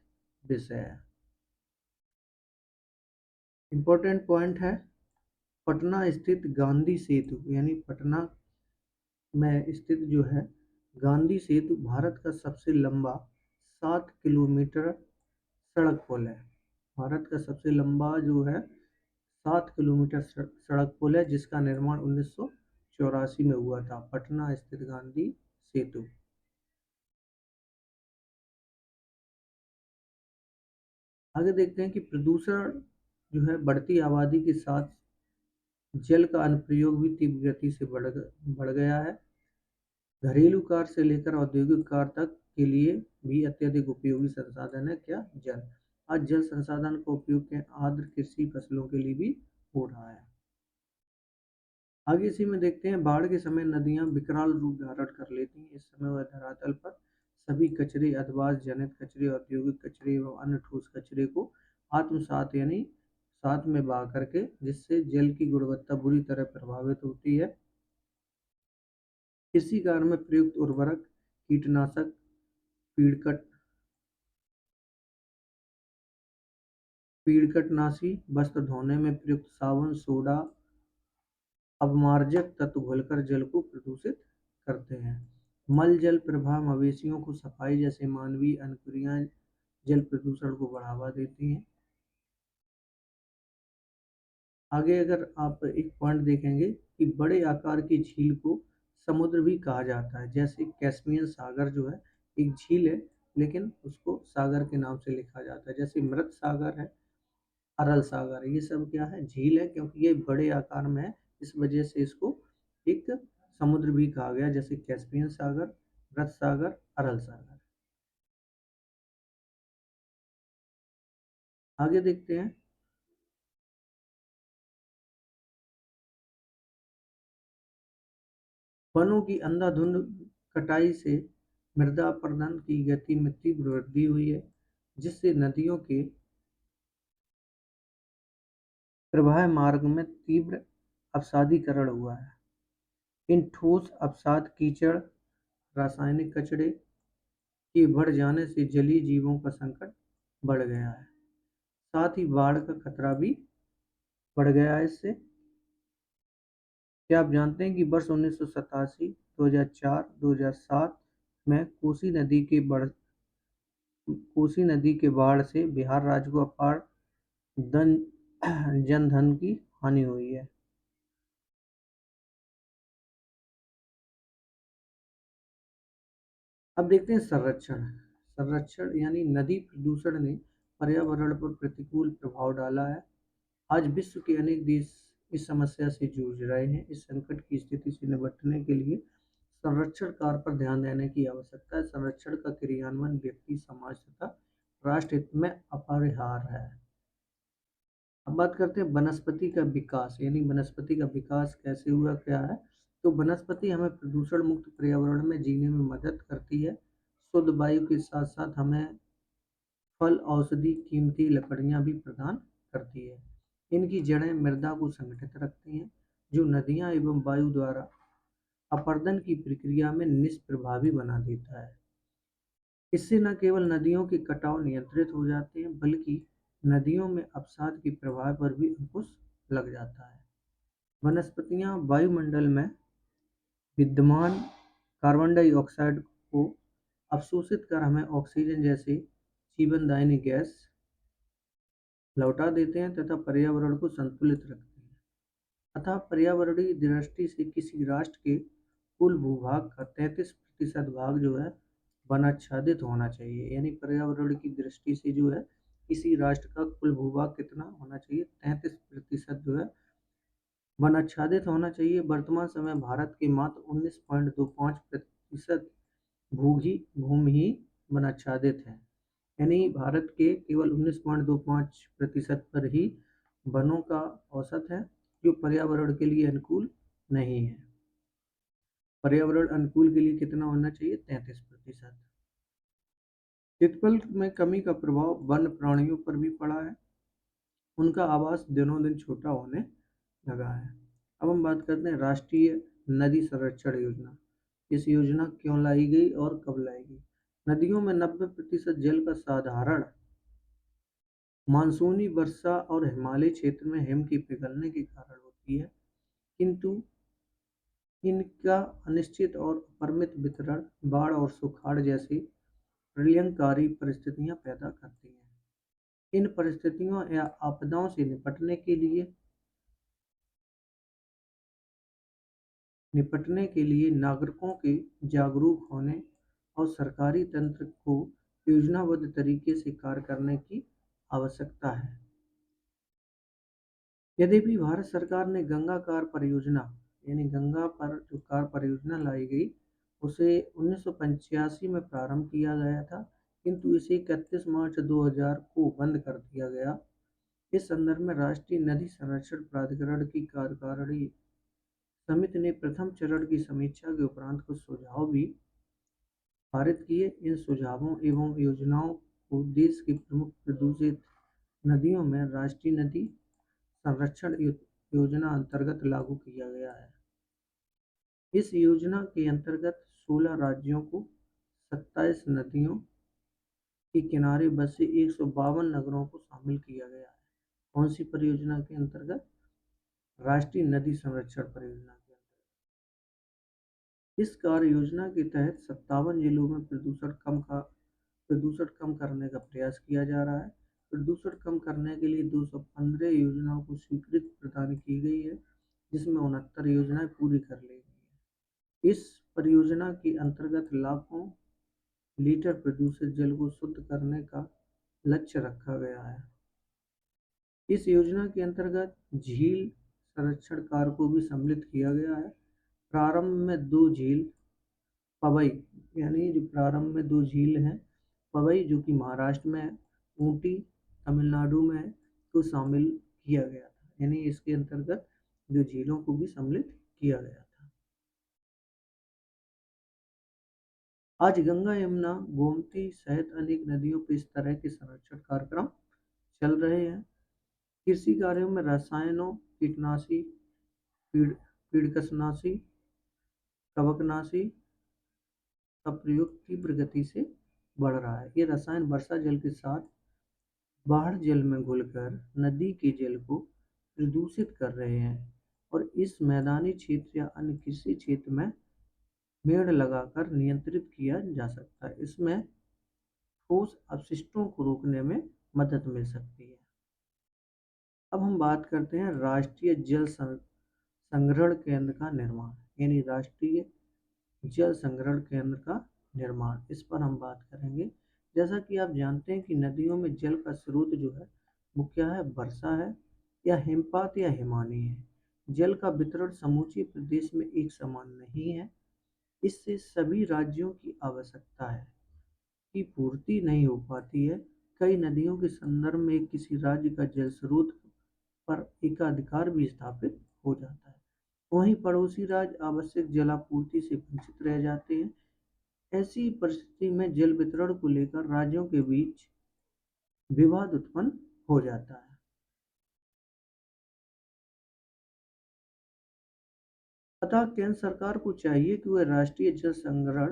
S1: विषय है। इम्पोर्टेंट पॉइंट है पटना स्थित गांधी सेतु, यानी पटना में स्थित जो है गांधी सेतु भारत का सबसे लंबा 7 किलोमीटर सड़क पुल है। भारत का सबसे लंबा जो है 7 किलोमीटर सड़क पुल है, जिसका निर्माण 1984 में हुआ था। पटना स्थित गांधी सेतु। आगे देखते हैं कि प्रदूषण जो है बढ़ती आबादी के साथ जल का अनुप्रयोग भी तीव्र गति से बढ़ गया है। घरेलू कार से लेकर औद्योगिक कार तक के लिए भी अत्यधिक उपयोगी संसाधन है क्या? जल। आज जल संसाधन का उपयोग के आर्द्र कृषि फसलों के लिए भी हो रहा है। आगे इसी में देखते हैं बाढ़ के समय नदियां विकराल रूप धारण कर लेती हैं। इस समय वह धरातल पर सभी कचरे, अधिवास जनित कचरे, औद्योगिक कचरे एवं अन्य ठोस कचरे को आत्मसात यानी साथ में बहा करके, जिससे जल की गुणवत्ता बुरी तरह प्रभावित होती है। इसी कार्य में प्रयुक्त उर्वरक, कीटनाशक, पीड़कट पीड़कटनाशी, वस्त्र धोने में प्रयुक्त साबुन, सोडा, अपमार्जक तत्व घुलकर जल को प्रदूषित करते हैं। मल जल प्रवाह, मवेशियों को सफाई जैसे मानवीय अनुक्रियाएं जल प्रदूषण को बढ़ावा देती हैं। आगे अगर आप एक पॉइंट देखेंगे कि बड़े आकार की झील को समुद्र भी कहा जाता है। जैसे कैस्पियन सागर जो है एक झील है, लेकिन उसको सागर के नाम से लिखा जाता है। जैसे मृत सागर है, अरल सागर है, ये सब क्या है? झील है, क्योंकि ये बड़े आकार में है, इस वजह से इसको एक समुद्र भी कहा गया। जैसे कैस्पियन सागर, मृत सागर, अरल सागर। आगे देखते हैं वनों की अंधाधुंध कटाई से मृदा अपरदन की गति में तीव्र वृद्धि हुई है, जिससे नदियों के प्रवाह मार्ग में तीव्र अपसादीकरण हुआ है। इन ठोस अपसाद, कीचड़, रासायनिक कचरे के बढ़ जाने से जलीय जीवों का संकट बढ़ गया है। साथ ही बाढ़ का खतरा भी बढ़ गया है इससे। क्या आप जानते हैं कि वर्ष 1987, 2004, 2007 में कोसी नदी के बाढ़ से बिहार राज्य को अपार धन जनधन की हानि हुई है। अब देखते हैं संरक्षण। संरक्षण यानी नदी प्रदूषण ने पर्यावरण पर प्रतिकूल प्रभाव डाला है। आज विश्व के अनेक देश इस समस्या से जूझ रहे हैं। इस संकट की स्थिति से निपटने के लिए संरक्षण कार्य पर ध्यान देने की आवश्यकता है। संरक्षण का क्रियान्वयन व्यक्ति, समाज तथा राष्ट्र हित में अपरिहार्य है। अब बात करते हैं वनस्पति का विकास, यानी वनस्पति का विकास कैसे हुआ, क्या है? तो वनस्पति हमें प्रदूषण मुक्त पर्यावरण में जीने में मदद करती है। शुद्ध वायु के साथ साथ हमें फल, औषधि, कीमती लकड़ियां भी प्रदान करती है। इनकी जड़ें मृदा को संगठित रखती हैं, जो नदियां एवं वायु द्वारा अपरदन की प्रक्रिया में निष्प्रभावी बना देता है। इससे न केवल नदियों के कटाव नियंत्रित हो जाते हैं, बल्कि नदियों में अवसाद के प्रभाव पर भी अंकुश लग जाता है। वनस्पतियां वायुमंडल में विद्यमान कार्बन डाइऑक्साइड को अवशोषित कर हमें ऑक्सीजन जैसे जीवनदायिनी गैस लौटा देते हैं तथा पर्यावरण को संतुलित रखते हैं। अतः पर्यावरणीय दृष्टि से किसी राष्ट्र के कुल भूभाग का 33% भाग जो है वनाच्छादित होना चाहिए। यानी पर्यावरण की दृष्टि से जो है किसी राष्ट्र का कुल भूभाग कितना होना चाहिए? 33% जो है वनाच्छादित होना चाहिए। वर्तमान समय भारत के मात्र 19.25% भूमि ही वनाच्छादित है। यानी भारत के केवल 19.25% पर ही वनों का औसत है, जो पर्यावरण के लिए अनुकूल नहीं है। पर्यावरण अनुकूल के लिए कितना होना चाहिए? 33%। क्षेत्रफल में कमी का प्रभाव वन्य प्राणियों पर भी पड़ा है। उनका आवास दिनों दिन छोटा होने लगा है। अब हम बात करते हैं राष्ट्रीय नदी संरक्षण योजना। इस योजना क्यों लाई गई और कब लाई गई? नदियों में 90% जल का साधारण मानसूनी वर्षा और हिमालय क्षेत्र में हिम के पिघलने के कारण होती है, किंतु इनका अनिश्चित और अपरिमित वितरण बाढ़ और सुखाड़ जैसी प्रलयंकारी परिस्थितियां पैदा करती हैं। इन परिस्थितियों या आपदाओं से निपटने के लिए नागरिकों के जागरूक होने और सरकारी तंत्र को योजनाबद्ध तरीके से कार्य करने की आवश्यकता है। यद्यपि भारत सरकार ने गंगा कार परियोजना यानी गंगा पर जो कार परियोजना लाई गई उसे 1985 में प्रारंभ किया गया था, किंतु इसे 31 मार्च 2000 को बंद कर दिया गया। इस संदर्भ में राष्ट्रीय नदी संरक्षण प्राधिकरण की कार्यकारिणी समिति ने प्रथम चरण की समीक्षा के उपरांत कुछ सुझाव भी पारित किए। इन सुझावों एवं योजनाओं को देश की प्रमुख प्रदूषित नदियों में राष्ट्रीय नदी संरक्षण योजना अंतर्गत लागू किया गया है। इस योजना के अंतर्गत 16 राज्यों को 27 नदियों के किनारे बसे 152 नगरों को शामिल किया गया है। कौन सी परियोजना के अंतर्गत? राष्ट्रीय नदी संरक्षण परियोजना के अंतर्गत। इस कार्य योजना के तहत 57 जिलों में प्रदूषण कम करने का प्रयास किया जा रहा है। प्रदूषण कम करने के लिए 215 योजनाओं को स्वीकृति प्रदान की गई है, जिसमें 69 योजनाएं पूरी कर ली गई है। इस परियोजना के अंतर्गत लाखों लीटर प्रदूषित जल को शुद्ध करने का लक्ष्य रखा गया है। इस योजना के अंतर्गत झील संरक्षण कार्य को भी सम्मिलित किया गया है। प्रारंभ में दो झील पवई यानी जो प्रारंभ में दो झील हैं, पवई जो कि महाराष्ट्र में है, ऊटी तमिलनाडु में है, को शामिल किया गया था। यानी इसके अंतर्गत जो झीलों को भी सम्मिलित किया गया था। आज गंगा, यमुना, गोमती सहित अनेक नदियों पर इस तरह के संरक्षण कार्यक्रम चल रहे हैं। कृषि कार्यों में रसायनों, कीटनाशी, पीड़कनाशी, कवकनाशी का प्रयोग तीव्र गति से बढ़ रहा है। ये रसायन वर्षा जल के साथ बाढ़ जल में घुलकर नदी के जल को प्रदूषित कर रहे हैं और इस मैदानी क्षेत्र या अन्य कृषि क्षेत्र में मेड़ लगाकर नियंत्रित किया जा सकता है। इसमें ठोस अपशिष्टों को रोकने में मदद मिल सकती है। अब हम बात करते हैं राष्ट्रीय जल संग्रहण केंद्र का निर्माण, यानी राष्ट्रीय जल संग्रहण केंद्र का निर्माण। इस पर हम बात करेंगे। जैसा कि आप जानते हैं कि नदियों में जल का स्रोत जो है वो क्या है? वर्षा है या हिमपात या हिमानी है। जल का वितरण समूचे प्रदेश में एक समान नहीं है। इससे सभी राज्यों की आवश्यकता है की पूर्ति नहीं हो पाती है। कई नदियों के संदर्भ में किसी राज्य का जल स्रोत पर एकाधिकार भी स्थापित हो जाता है। वहीं पड़ोसी राज्य आवश्यक जलापूर्ति से वंचित रह जाते हैं। ऐसी परिस्थिति में जल वितरण को लेकर राज्यों के बीच विवाद उत्पन्न हो जाता है। अतः केंद्र सरकार को चाहिए कि वह राष्ट्रीय जल संग्रहण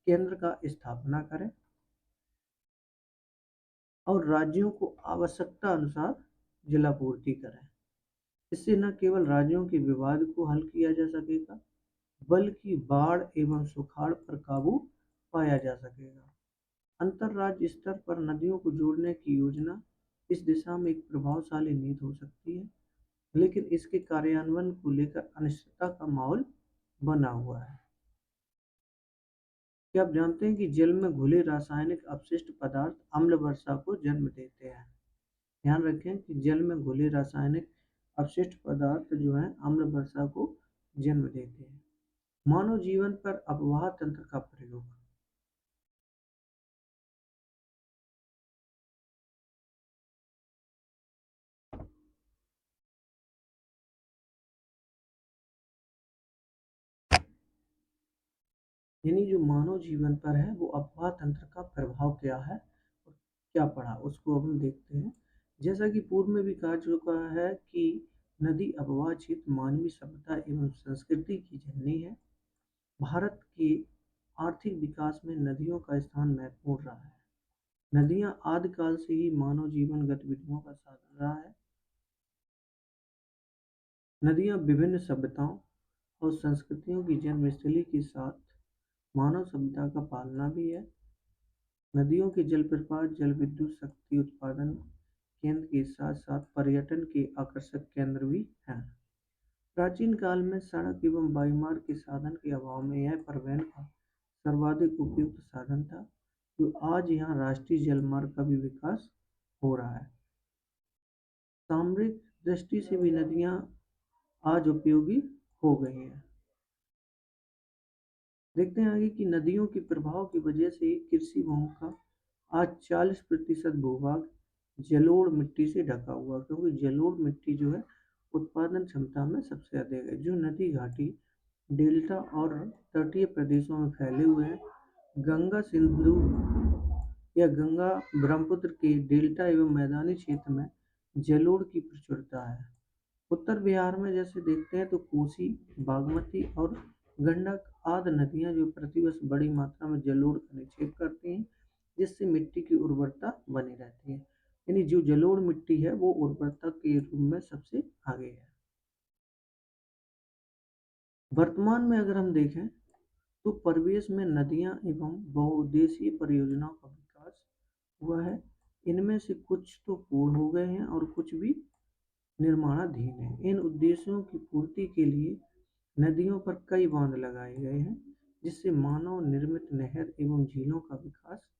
S1: केंद्र का स्थापना करे और राज्यों को आवश्यकता अनुसार जलापूर्ति करें। इससे न केवल राज्यों के विवाद को हल किया जा सकेगा, बल्कि बाढ़ एवं सुखाड़ पर काबू पाया जा सकेगा। अंतरराज्य स्तर पर नदियों को जोड़ने की योजना इस दिशा में एक प्रभावशाली नीति हो सकती है, लेकिन इसके कार्यान्वयन को लेकर अनिश्चितता का माहौल बना हुआ है। क्या आप जानते हैं कि जल में घुले रासायनिक अपशिष्ट पदार्थ अम्ल वर्षा को जन्म देते हैं? ध्यान रखें कि जल में घुले रासायनिक अपशिष्ट पदार्थ जो हैं अम्ल वर्षा को जन्म देते हैं। मानव जीवन पर अपवाह तंत्र का प्रयोग। यानी जो मानव जीवन पर है वो अपवाह तंत्र का प्रभाव क्या है और क्या पड़ा उसको अब हम देखते हैं। जैसा कि पूर्व में भी कहा चुका है कि नदी अपवाह क्षेत्र मानवीय सभ्यता एवं संस्कृति की जननी है। भारत के आर्थिक विकास में नदियों का स्थान महत्वपूर्ण रहा है। नदियां आदिकाल से ही मानव जीवन गतिविधियों का साधन रहा है। नदियां विभिन्न सभ्यताओं और संस्कृतियों की जन्मस्थली के साथ मानव सभ्यता का पालना भी है। नदियों के जलप्रपात जल विद्युत शक्ति उत्पादन केंद्र के साथ साथ पर्यटन के आकर्षक केंद्र भी हैं। प्राचीन काल में सड़क एवं वायुमार्ग के साधन के अभाव में यह परिवहन का सर्वाधिक उपयुक्त साधन था, जो आज यहाँ राष्ट्रीय जलमार्ग का भी विकास हो रहा है। सामरिक दृष्टि से भी नदियाँ आज उपयोगी हो गई हैं। देखते हैं आगे कि नदियों के प्रभाव की वजह से कृषि भूमि का आज 40% भूभाग जलोढ़ मिट्टी से ढका हुआ, क्योंकि जलोढ़ मिट्टी जो है उत्पादन क्षमता में सबसे अधिक है। जो नदी घाटी डेल्टा और तटीय प्रदेशों में फैले हुए हैं, गंगा सिंधु या गंगा ब्रह्मपुत्र के डेल्टा एवं मैदानी क्षेत्र में जलोढ़ की प्रचुरता है। उत्तर बिहार में जैसे देखते हैं तो कोसी, बागमती और गंडक आदि नदियां जो प्रतिवर्ष बड़ी मात्रा में जलोढ़ का निक्षेप करती हैं, जिससे मिट्टी की उर्वरता बनी रहती है। यानी जो जलोढ़ मिट्टी है वो उर्वरता के रूप में सबसे आगे है। वर्तमान में अगर हम देखें तो परिवेश में नदियां एवं बहुउद्देशीय परियोजनाओं का विकास हुआ है। इनमें से कुछ तो पूर्ण हो गए हैं और कुछ भी निर्माणाधीन है। इन उद्देश्यों की पूर्ति के लिए नदियों पर कई बांध लगाए गए हैं, जिससे मानव निर्मित नहर एवं झीलों का विकास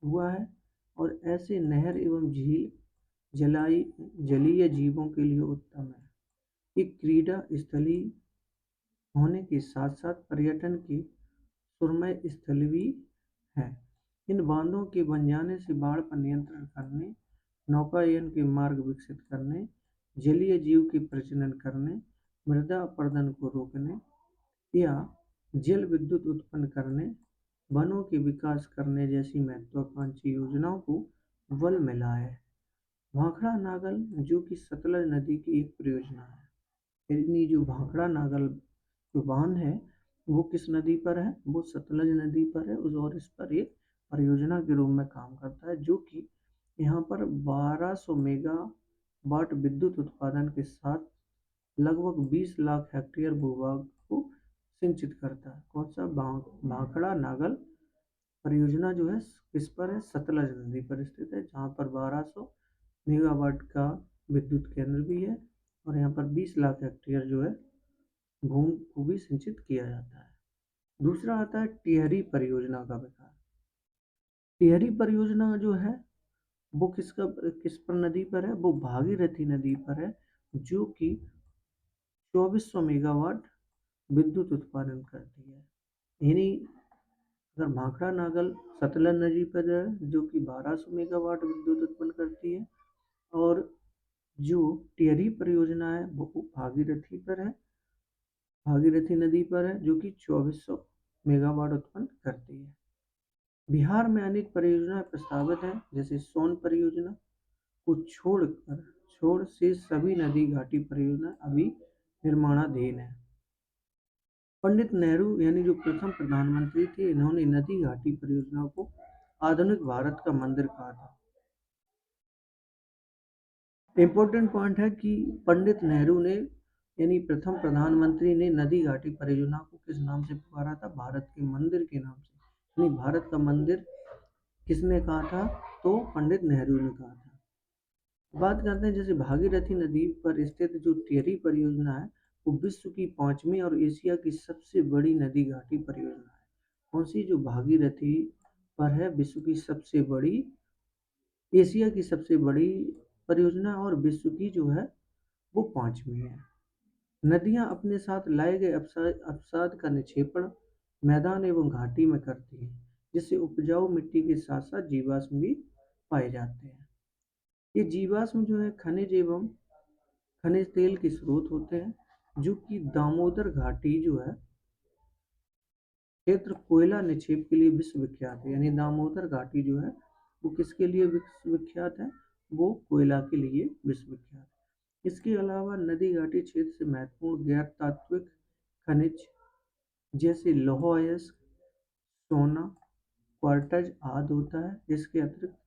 S1: हुआ है। और ऐसे नहर एवं झील जलाई जलीय जीवों के लिए उत्तम है। ये क्रीड़ा स्थली होने के साथ साथ पर्यटन के सुरम्य स्थल भी है। इन बांधों के बन जाने से बाढ़ पर नियंत्रण करने, नौकायन के मार्ग विकसित करने, जलीय जीव के प्रजनन करने, मृदा अपरदन को रोकने या जल विद्युत उत्पन्न करने, वनों के विकास करने जैसी महत्वाकांक्षी योजनाओं को बल मिला है। भाखड़ा नागल जो कि सतलज नदी की एक परियोजना है। यानी जो भाखड़ा नागल जो बांध है वो किस नदी पर है? वो सतलज नदी पर है। और इस पर एक परियोजना के रूप में काम करता है, जो कि यहाँ पर 1200 मेगावाट विद्युत उत्पादन के साथ लगभग 20 लाख हेक्टेयर भूभाग को सिंचित करता है। कौन सा? भाखड़ा नागल परियोजना जो है किस पर है? सतलज नदी पर स्थित है, जहाँ पर 1200 मेगावाट का विद्युत केंद्र भी है और यहाँ पर 20 लाख हेक्टेयर जो है भूमि को भी सिंचित किया जाता है। दूसरा आता है टिहरी परियोजना का विकास। टिहरी परियोजना जो है वो किस पर नदी पर है? वो भागीरथी नदी पर है, जो कि 2400 मेगावाट विद्युत उत्पादन करती है। यानी अगर भाखड़ा नागल सतलज नदी पर है जो कि 1200 मेगावाट विद्युत उत्पन्न करती है, और जो टिहरी परियोजना है वो भागीरथी पर है, भागीरथी नदी पर है, जो कि 2400 मेगावाट उत्पन्न करती है। बिहार में अनेक परियोजनाएं प्रस्तावित हैं, जैसे सोन परियोजना को छोड़ से सभी नदी घाटी परियोजना अभी निर्माणाधीन है। पंडित नेहरू यानी जो प्रथम प्रधानमंत्री थे, इन्होंने नदी घाटी परियोजना को आधुनिक भारत का मंदिर कहा था। इम्पोर्टेंट पॉइंट है कि पंडित नेहरू ने यानी प्रथम प्रधानमंत्री ने नदी घाटी परियोजना को किस नाम से पुकारा था? भारत के मंदिर के नाम से। यानी भारत का मंदिर किसने कहा था? तो पंडित नेहरू ने कहा था। बात करते हैं जैसे भागीरथी नदी पर स्थित जो टिहरी परियोजना है वो विश्व की 5वीं और एशिया की सबसे बड़ी नदी घाटी परियोजना है। कौन सी? जो भागीरथी पर है, विश्व की सबसे बड़ी, एशिया की सबसे बड़ी परियोजना और विश्व की जो है वो 5वीं है। नदियां अपने साथ लाए गए अवसाद का निक्षेपण मैदान एवं घाटी में करती हैं, जिससे उपजाऊ मिट्टी के साथ साथ जीवाश्म भी पाए जाते हैं। ये जीवाश्म जो है खनिज तेल के स्रोत होते हैं, जो कि दामोदर घाटी जो है क्षेत्र कोयला निक्षेप के लिए विश्व विख्यात है। यानी दामोदर घाटी जो है वो किसके लिए विश्व विख्यात है? वो कोयला के लिए विश्व विख्यात है। इसके अलावा नदी घाटी क्षेत्र से महत्वपूर्ण गैर तात्विक खनिज जैसे लौह अयस्क, सोना, क्वार्टज आदि होता है। इसके अतिरिक्त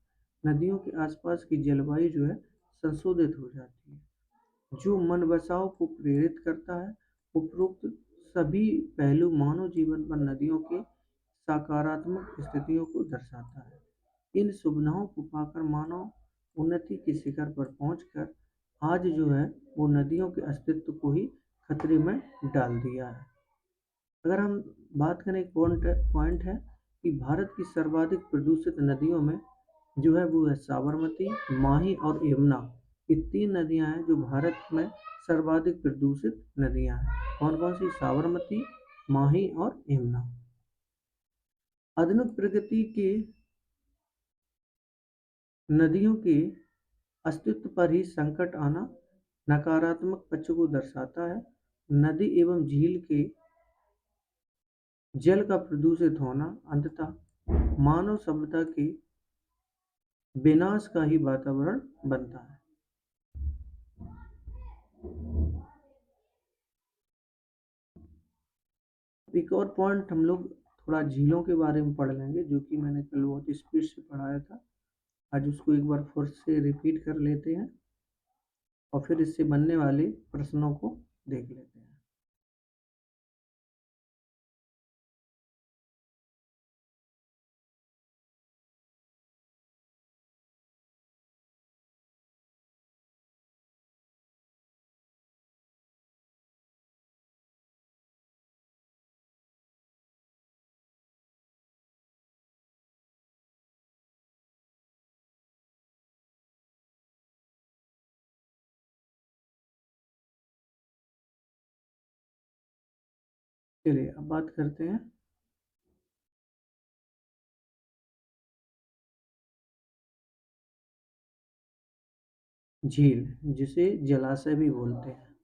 S1: नदियों के आसपास की जलवायु जो है संशोधित हो जाती है, जो मन बसाव को प्रेरित करता है। उपरोक्त सभी पहलू मानव जीवन पर नदियों के सकारात्मक स्थितियों को दर्शाता है। इन सुविधाओं को पाकर मानव उन्नति के शिखर पर पहुंचकर आज जो है वो नदियों के अस्तित्व को ही खतरे में डाल दिया है। अगर हम बात करें, एक पॉइंट है कि भारत की सर्वाधिक प्रदूषित नदियों में जो है वो है साबरमती, माही और यमुना। ये 3 नदियाँ हैं जो भारत में सर्वाधिक प्रदूषित नदियाँ हैं। कौन-कौन सी? साबरमती, माही और यमुना। आधुनिक प्रगति के नदियों के अस्तित्व पर ही संकट आना नकारात्मक पक्ष को दर्शाता है। नदी एवं झील के जल का प्रदूषित होना अंततः मानव सभ्यता के विनाश का ही वातावरण बनता है। एक और पॉइंट हम लोग थोड़ा झीलों के बारे में पढ़ लेंगे, जो कि मैंने कल बहुत स्पीड से पढ़ाया था। आज उसको एक बार फिर से रिपीट कर लेते हैं और फिर इससे बनने वाले प्रश्नों को देख लेते हैं। चलिए अब बात करते हैं झील, जिसे जलाशय भी बोलते हैं।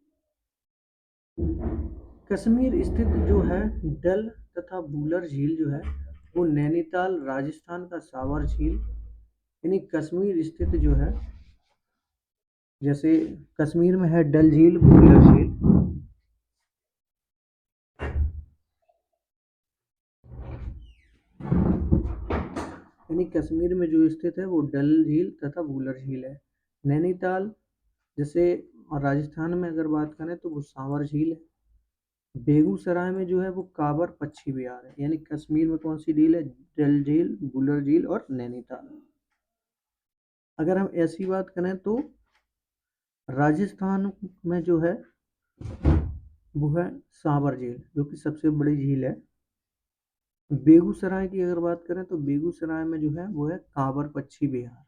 S1: कश्मीर स्थित जो है डल तथा वुलर झील जो है वो नैनीताल राजस्थान का सावर झील, यानी कश्मीर स्थित जो है, जैसे कश्मीर में है डल झील, वुलर झील, यानी कश्मीर में जो स्थित है वो डल झील तथा वुलर झील है। नैनीताल जैसे और राजस्थान में अगर बात करें तो वो सांवर झील है। बेगूसराय में जो है वो काबर पक्षी विहार है। यानी कश्मीर में कौन सी झील है? डल झील, वुलर झील और नैनीताल। अगर हम ऐसी बात करें तो राजस्थान में जो है वो है सांवर झील, जो कि सबसे बड़ी झील है। बेगूसराय की अगर बात करें तो बेगूसराय में जो है वो है कांवर पक्षी विहार।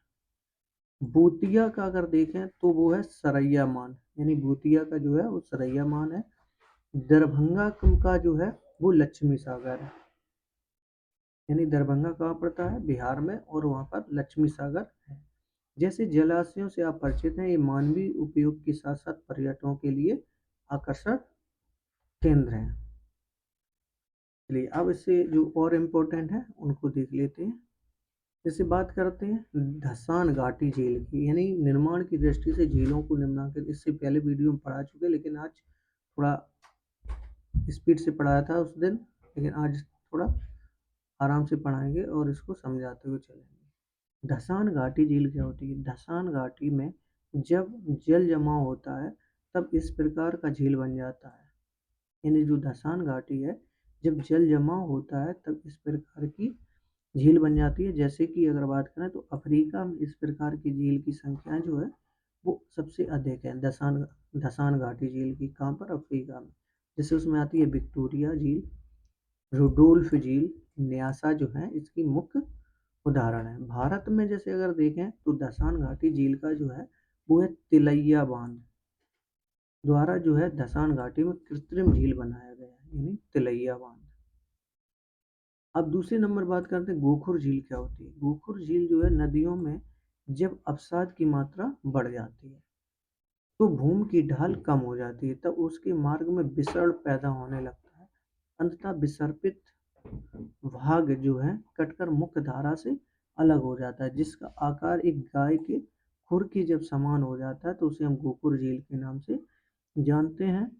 S1: भूतिया का अगर देखें तो वो है सरैया मान, यानी भूतिया का जो है वो सरैया मान है। दरभंगा का जो है वो लक्ष्मी सागर है, यानी दरभंगा कहाँ पड़ता है? बिहार में, और वहाँ पर लक्ष्मी सागर है। जैसे जलाशयों से आप परिचित हैं, ये मानवीय उपयोग के साथ साथ पर्यटकों के लिए आकर्षण केंद्र हैं। चलिए अब इससे जो और इम्पोर्टेंट है उनको देख लेते हैं। जैसे बात करते हैं धसान घाटी झील की, यानी निर्माण की दृष्टि से झीलों को निम्नांकित, इससे पहले वीडियो में पढ़ा चुके, लेकिन आज थोड़ा स्पीड से पढ़ाया था उस दिन, लेकिन आज थोड़ा आराम से पढ़ाएंगे और इसको समझाते हुए चलेंगे। धसान घाटी झील क्या होती है? धसान घाटी में जब जल जमाव होता है तब इस प्रकार का झील बन जाता है। यानी जो धसान घाटी है, जब जल जमाव होता है तब इस प्रकार की झील बन जाती है। जैसे कि अगर बात करें तो अफ्रीका में इस प्रकार की झील की संख्या जो है वो सबसे अधिक है। धसान धसान घाटी झील की कहाँ पर? अफ्रीका में। जैसे उसमें आती है विक्टोरिया झील, रुडोल्फ झील, न्यासा जो है इसकी मुख्य उदाहरण है। भारत में जैसे अगर देखें तो धसान घाटी झील का जो है वो है तिलैया बांध द्वारा जो है धसान घाटी में कृत्रिम झील बनाया गया है, यानी तिलैया बांध। अब दूसरे नंबर बात करते हैं गोखुर झील क्या होती है। गोखुर झील जो है नदियों में जब अवसाद की मात्रा बढ़ जाती है तो भूमि की ढाल कम हो जाती है, तब उसके मार्ग में विसरण पैदा होने लगता है। अंततः विसर्पित भाग जो है कटकर मुख्य धारा से अलग हो जाता है, जिसका आकार एक गाय के खुर के जब समान हो जाता है तो उसे हम गोखुर झील के नाम से जानते हैं।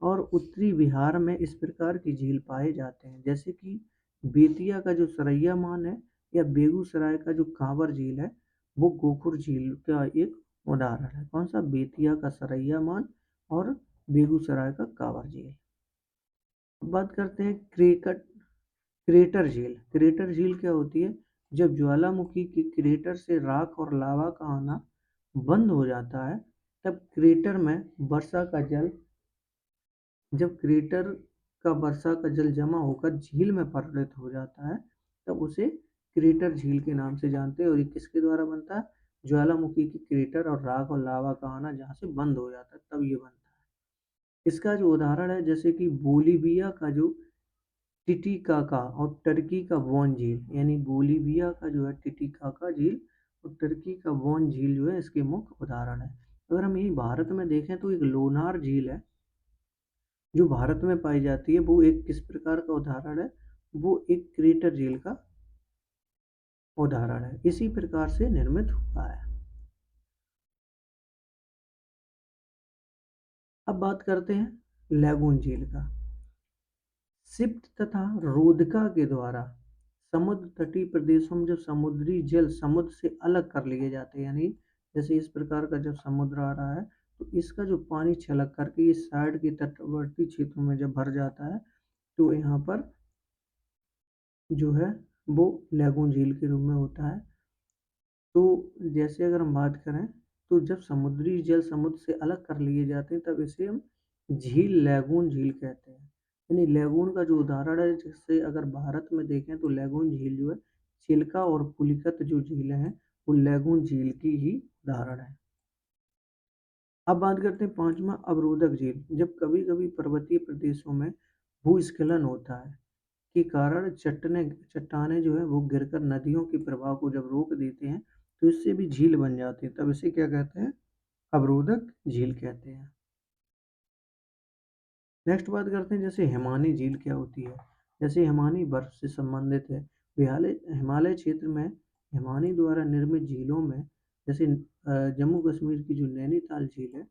S1: और उत्तरी बिहार में इस प्रकार की झील पाए जाते हैं, जैसे कि बेतिया का जो सरैया मान है या बेगूसराय का जो कांवर झील है वो गोखुर झील का एक उदाहरण है। कौन सा? बेतिया का सरैया मान और बेगूसराय का कांवर झील। अब बात करते हैं क्रेटर झील। क्रेटर झील क्या होती है? जब ज्वालामुखी के क्रेटर से राख और लावा का आना बंद हो जाता है तब क्रेटर में वर्षा का जल जब क्रेटर का वर्षा का जल जमा होकर झील में परिणत हो जाता है तब उसे क्रेटर झील के नाम से जानते हैं, और ये किसके द्वारा बनता है? ज्वालामुखी की क्रेटर और राख और लावा का आना जहाँ से बंद हो जाता है तब ये बनता है। इसका जो उदाहरण है जैसे कि बोलीविया का जो टिटिकाका और टर्की का वॉन झील, यानी बोलीविया का जो है टिटिकाका झील और टर्की का वॉन झील जो है इसके मुख्य उदाहरण है। अगर हम यही भारत में देखें तो एक लोनार झील है जो भारत में पाई जाती है, वो एक किस प्रकार का उदाहरण है? वो एक क्रेटर झील का उदाहरण है, इसी प्रकार से निर्मित हुआ है। अब बात करते हैं लैगून झील का। सिप्त तथा रोदका के द्वारा समुद्र तटीय प्रदेशों में जब समुद्री जल समुद्र से अलग कर लिए जाते हैं, यानी जैसे इस प्रकार का जब समुद्र आ रहा है तो इसका जो पानी छलक करके इस साइड के तटवर्ती क्षेत्रों में जब भर जाता है तो यहाँ पर जो है वो लैगून झील के रूप में होता है। तो जैसे अगर हम बात करें तो जब समुद्री जल समुद्र से अलग कर लिए जाते हैं तब इसे हम झील लैगून झील कहते हैं। यानी लैगून का जो उदाहरण है, जैसे अगर भारत में देखें तो लैगून झील जो है चिल्का और पुलिकत जो झीलें हैं वो लैगून झील की ही उदाहरण है। अब बात करते हैं पांचवा, अवरोधक झील। जब कभी कभी पर्वतीय प्रदेशों में भूस्खलन होता है के कारण चट्टाने जो है वो गिरकर नदियों के प्रवाह को जब रोक देते हैं तो इससे भी झील बन जाती है, तब इसे क्या कहते हैं? अवरोधक झील कहते हैं। नेक्स्ट बात करते हैं जैसे हिमानी झील क्या होती है। जैसे हिमानी बर्फ से संबंधित है। हिमालय क्षेत्र में हिमानी द्वारा निर्मित झीलों में जैसे जम्मू कश्मीर की जो नैनीताल झील है,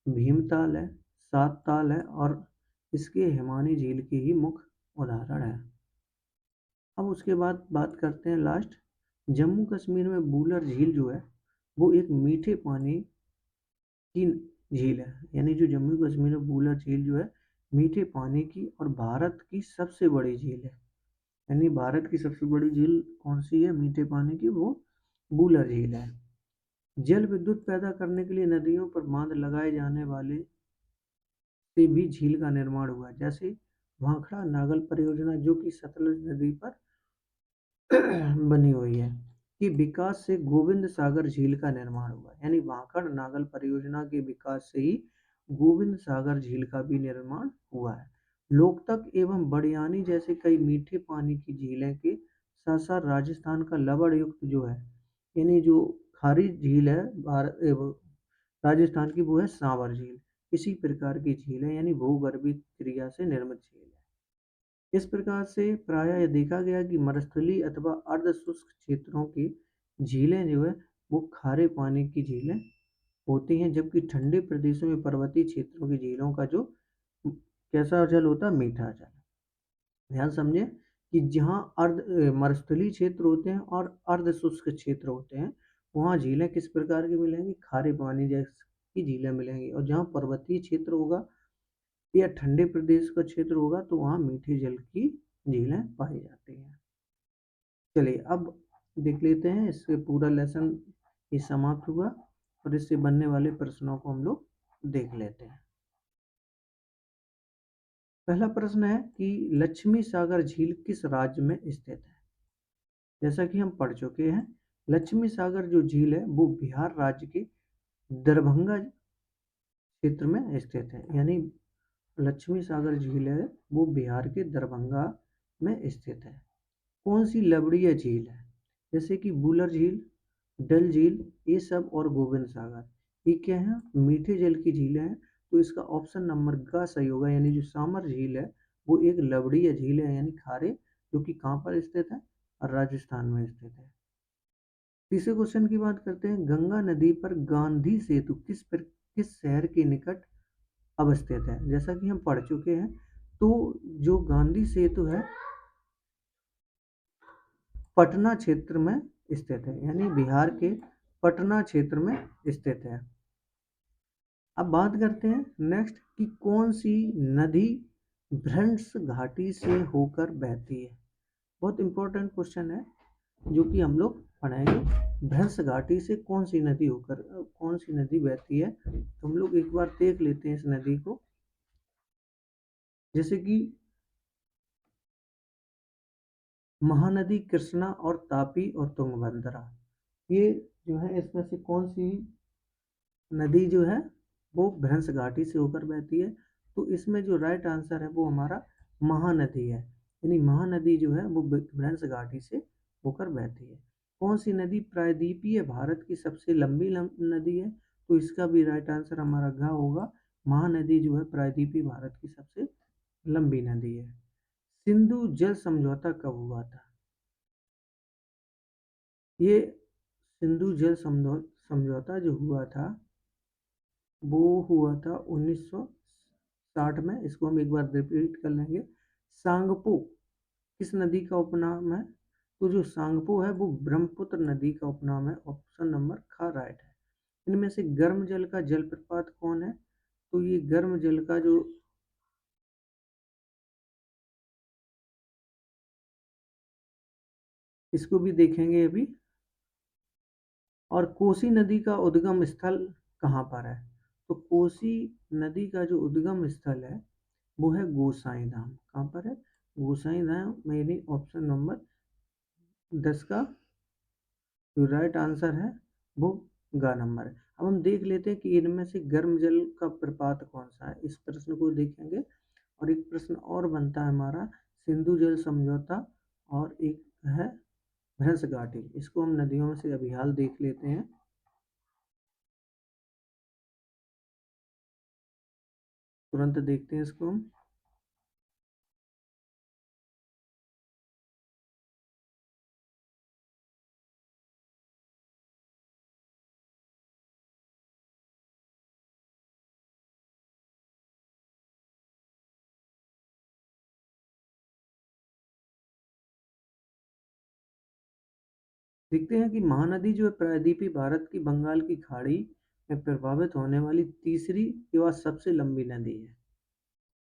S1: भीमताल है, सात ताल है, और इसके हिमानी झील के ही मुख्य उदाहरण है। अब उसके बाद बात करते हैं लास्ट, जम्मू कश्मीर में बूलर झील जो है वो एक मीठे पानी की झील है। यानी जो जम्मू कश्मीर में बूलर झील जो है मीठे पानी की और भारत की सबसे बड़ी झील है। यानी भारत की सबसे बड़ी झील कौन सी है मीठे पानी की? वो बूलर झील है। जल विद्युत पैदा करने के लिए नदियों पर बांध लगाए जाने वाले से भी झील का निर्माण हुआ है। जैसे भाखड़ा नागल परियोजना जो कि सतलज नदी पर बनी हुई है, कि विकास से गोविंद सागर झील का निर्माण हुआ। यानी भाखड़ नागल परियोजना के विकास से ही गोविंद सागर झील का भी निर्माण हुआ है। लोकतक एवं बड़ियानी जैसे कई मीठे पानी की झीलें के साथ साथ राजस्थान का लवण युक्त जो है, यानी जो खारी झील है राजस्थान की, वो है सांवर झील। इसी प्रकार की झील है, यानी भूगर्भिक क्रिया से निर्मित झील है। इस प्रकार से प्रायः यह देखा गया कि मरुस्थलीय अथवा अर्ध शुष्क क्षेत्रों की झीलें जो है वो खारे पानी की झीलें होती हैं, जबकि ठंडे प्रदेशों में पर्वतीय क्षेत्रों की झीलों का जो कैसा जल होता है? मीठा जल। ध्यान समझे कि जहाँ मरुस्थलीय क्षेत्र होते हैं और अर्ध शुष्क क्षेत्र होते हैं वहाँ झीलें किस प्रकार की मिलेंगी? खारे पानी जैसी झीलें मिलेंगी। और जहाँ पर्वतीय क्षेत्र होगा या ठंडे प्रदेश का क्षेत्र होगा तो वहाँ मीठे जल की झीलें पाई जाती हैं। चलिए अब देख लेते हैं, इससे पूरा लेसन ये समाप्त हुआ और इससे बनने वाले प्रश्नों को हम लोग देख लेते हैं। पहला प्रश्न है कि लक्ष्मी सागर झील किस राज्य में स्थित है? जैसा कि हम पढ़ चुके हैं, लक्ष्मी सागर जो झील है वो बिहार राज्य के दरभंगा क्षेत्र में स्थित है। यानी लक्ष्मी सागर झील है वो बिहार के दरभंगा में स्थित है। कौन सी लवणीय झील है? जैसे कि बूलर झील, डल झील, ये सब, और गोविंद सागर, ये क्या है? मीठे जल की झीलें हैं। तो इसका ऑप्शन नंबर का सही होगा, यानी जो सामर झील है वो एक लवणीय झील है, यानी खारे, जो कि कहाँ पर स्थित है? राजस्थान में स्थित है। तीसरे क्वेश्चन की बात करते हैं, गंगा नदी पर गांधी सेतु किस शहर के निकट अवस्थित है? जैसा कि हम पढ़ चुके हैं, तो जो गांधी सेतु है पटना क्षेत्र में स्थित है, यानी बिहार के पटना क्षेत्र में स्थित है। अब बात करते हैं नेक्स्ट कि कौन सी नदी भ्रंश घाटी से होकर बहती है? बहुत इंपॉर्टेंट क्वेश्चन है जो कि हम लोग पढ़ेंगे। भ्रंश घाटी से कौन सी नदी बहती है, तो हम लोग एक बार देख लेते हैं इस नदी को। जैसे कि महानदी कृष्णा और तापी और तुंगभद्रा। ये जो है इसमें से कौन सी नदी जो है वो भ्रंश घाटी से होकर बहती है। तो इसमें जो राइट आंसर है वो हमारा महानदी है, यानी महानदी जो है वो भ्रंश घाटी से होकर बहती है। कौन सी नदी प्रायद्वीपीय भारत की सबसे लंबी नदी है? तो इसका भी राइट आंसर हमारा घ होगा। महानदी जो है प्रायद्वीपीय भारत की सबसे लंबी नदी है। सिंधु जल समझौता कब हुआ था? ये सिंधु जल समझौता जो हुआ था वो हुआ था 1960 में। इसको हम एक बार रिपीट कर लेंगे। सांगपो किस नदी का उपनाम है? तो जो सांगपो है वो ब्रह्मपुत्र नदी का उपनाम है। ऑप्शन नंबर ख राइट है। इनमें से गर्म जल का जलप्रपात कौन है? तो ये गर्म जल का जो इसको भी देखेंगे अभी। और कोसी नदी का उद्गम स्थल कहाँ पर है? तो कोसी नदी का जो उद्गम स्थल है वो है गोसाई धाम। कहाँ पर है? गोसाई धाम। मेरी ऑप्शन नंबर 10 का जो राइट आंसर है वो ग नंबर है। अब हम देख लेते हैं कि इनमें से गर्म जल का प्रपात कौन सा है। इस प्रश्न को देखेंगे। और एक प्रश्न और बनता है हमारा सिंधु जल समझौता, और एक है भ्रंश घाटी। इसको हम नदियों में से अभी हाल देख लेते हैं। तुरंत देखते हैं इसको हम। देखते हैं कि महानदी जो है प्रायद्वीपीय भारत की बंगाल की खाड़ी में प्रभावित होने वाली तीसरी या सबसे लंबी नदी है।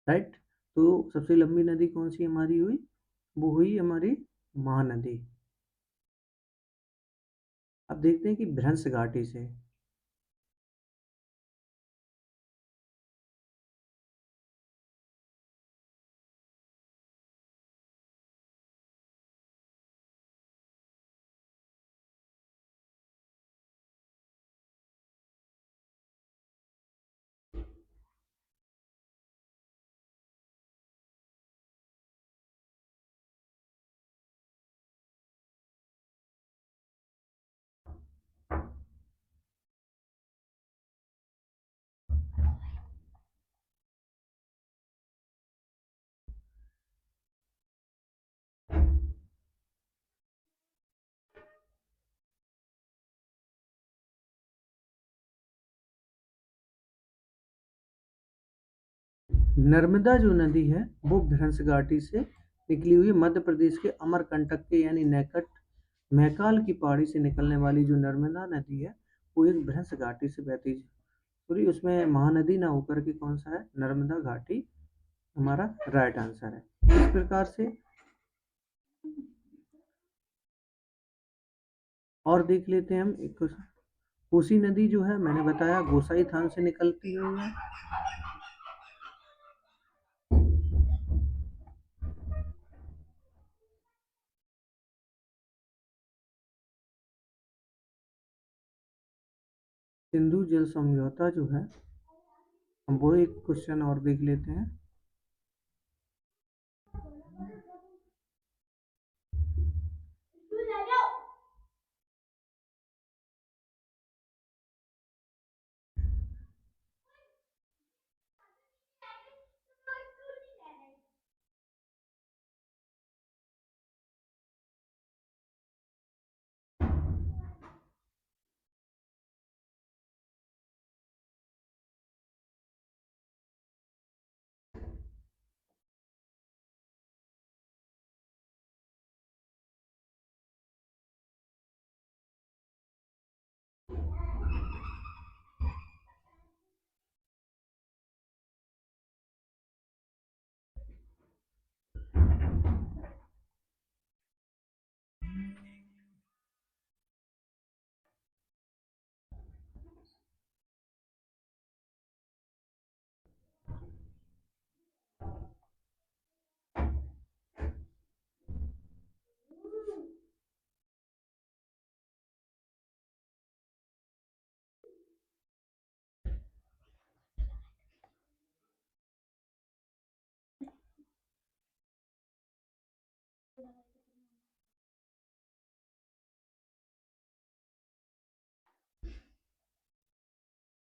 S1: राइट। तो सबसे लंबी नदी कौन सी हमारी हुई? वो हुई हमारी महानदी। अब देखते हैं कि भ्रंश घाटी से। नर्मदा जो नदी है वो भ्रंश घाटी से निकली हुई मध्य प्रदेश के अमरकंटक के यानी नैकट मैकाल की पहाड़ी से निकलने वाली जो नर्मदा नदी है वो एक भ्रंश घाटी से बहती है। सॉरी, उसमें महानदी ना होकर के कौन सा है? नर्मदा घाटी हमारा राइट आंसर है। इस प्रकार से और देख लेते हैं हम एक क्वेश्चन। कोसी नदी जो है मैंने बताया गोसाई थान से निकलती हुई है। सिंधु जल समझौता जो है, हम वो एक क्वेश्चन और देख लेते हैं।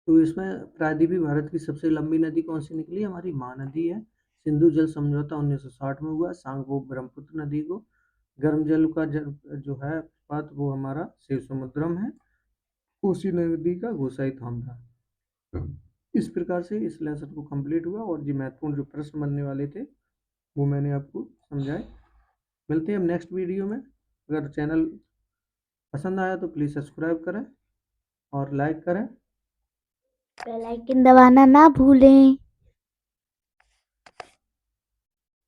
S1: तो इसमें प्रायद्वीपीय भारत की सबसे लंबी नदी कौन सी निकली? हमारी महानदी है। सिंधु जल समझौता 1960 में हुआ, सांगपो ब्रह्मपुत्र नदी को। गर्म जल का जो है पात्र वो हमारा शिव समुद्रम है। कोसी नदी का गोसाई थान था। इस प्रकार से इस लेसन को कंप्लीट हुआ और जो महत्वपूर्ण जो प्रश्न बनने वाले थे वो मैंने आपको समझाए। मिलते हैं हम नेक्स्ट वीडियो में। अगर चैनल पसंद आया तो प्लीज़ सब्सक्राइब करें और लाइक करें।
S2: बेल आइकन दबाना ना भूलें।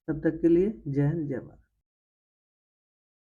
S1: तब तक के लिए जय हिंद, जय भारत।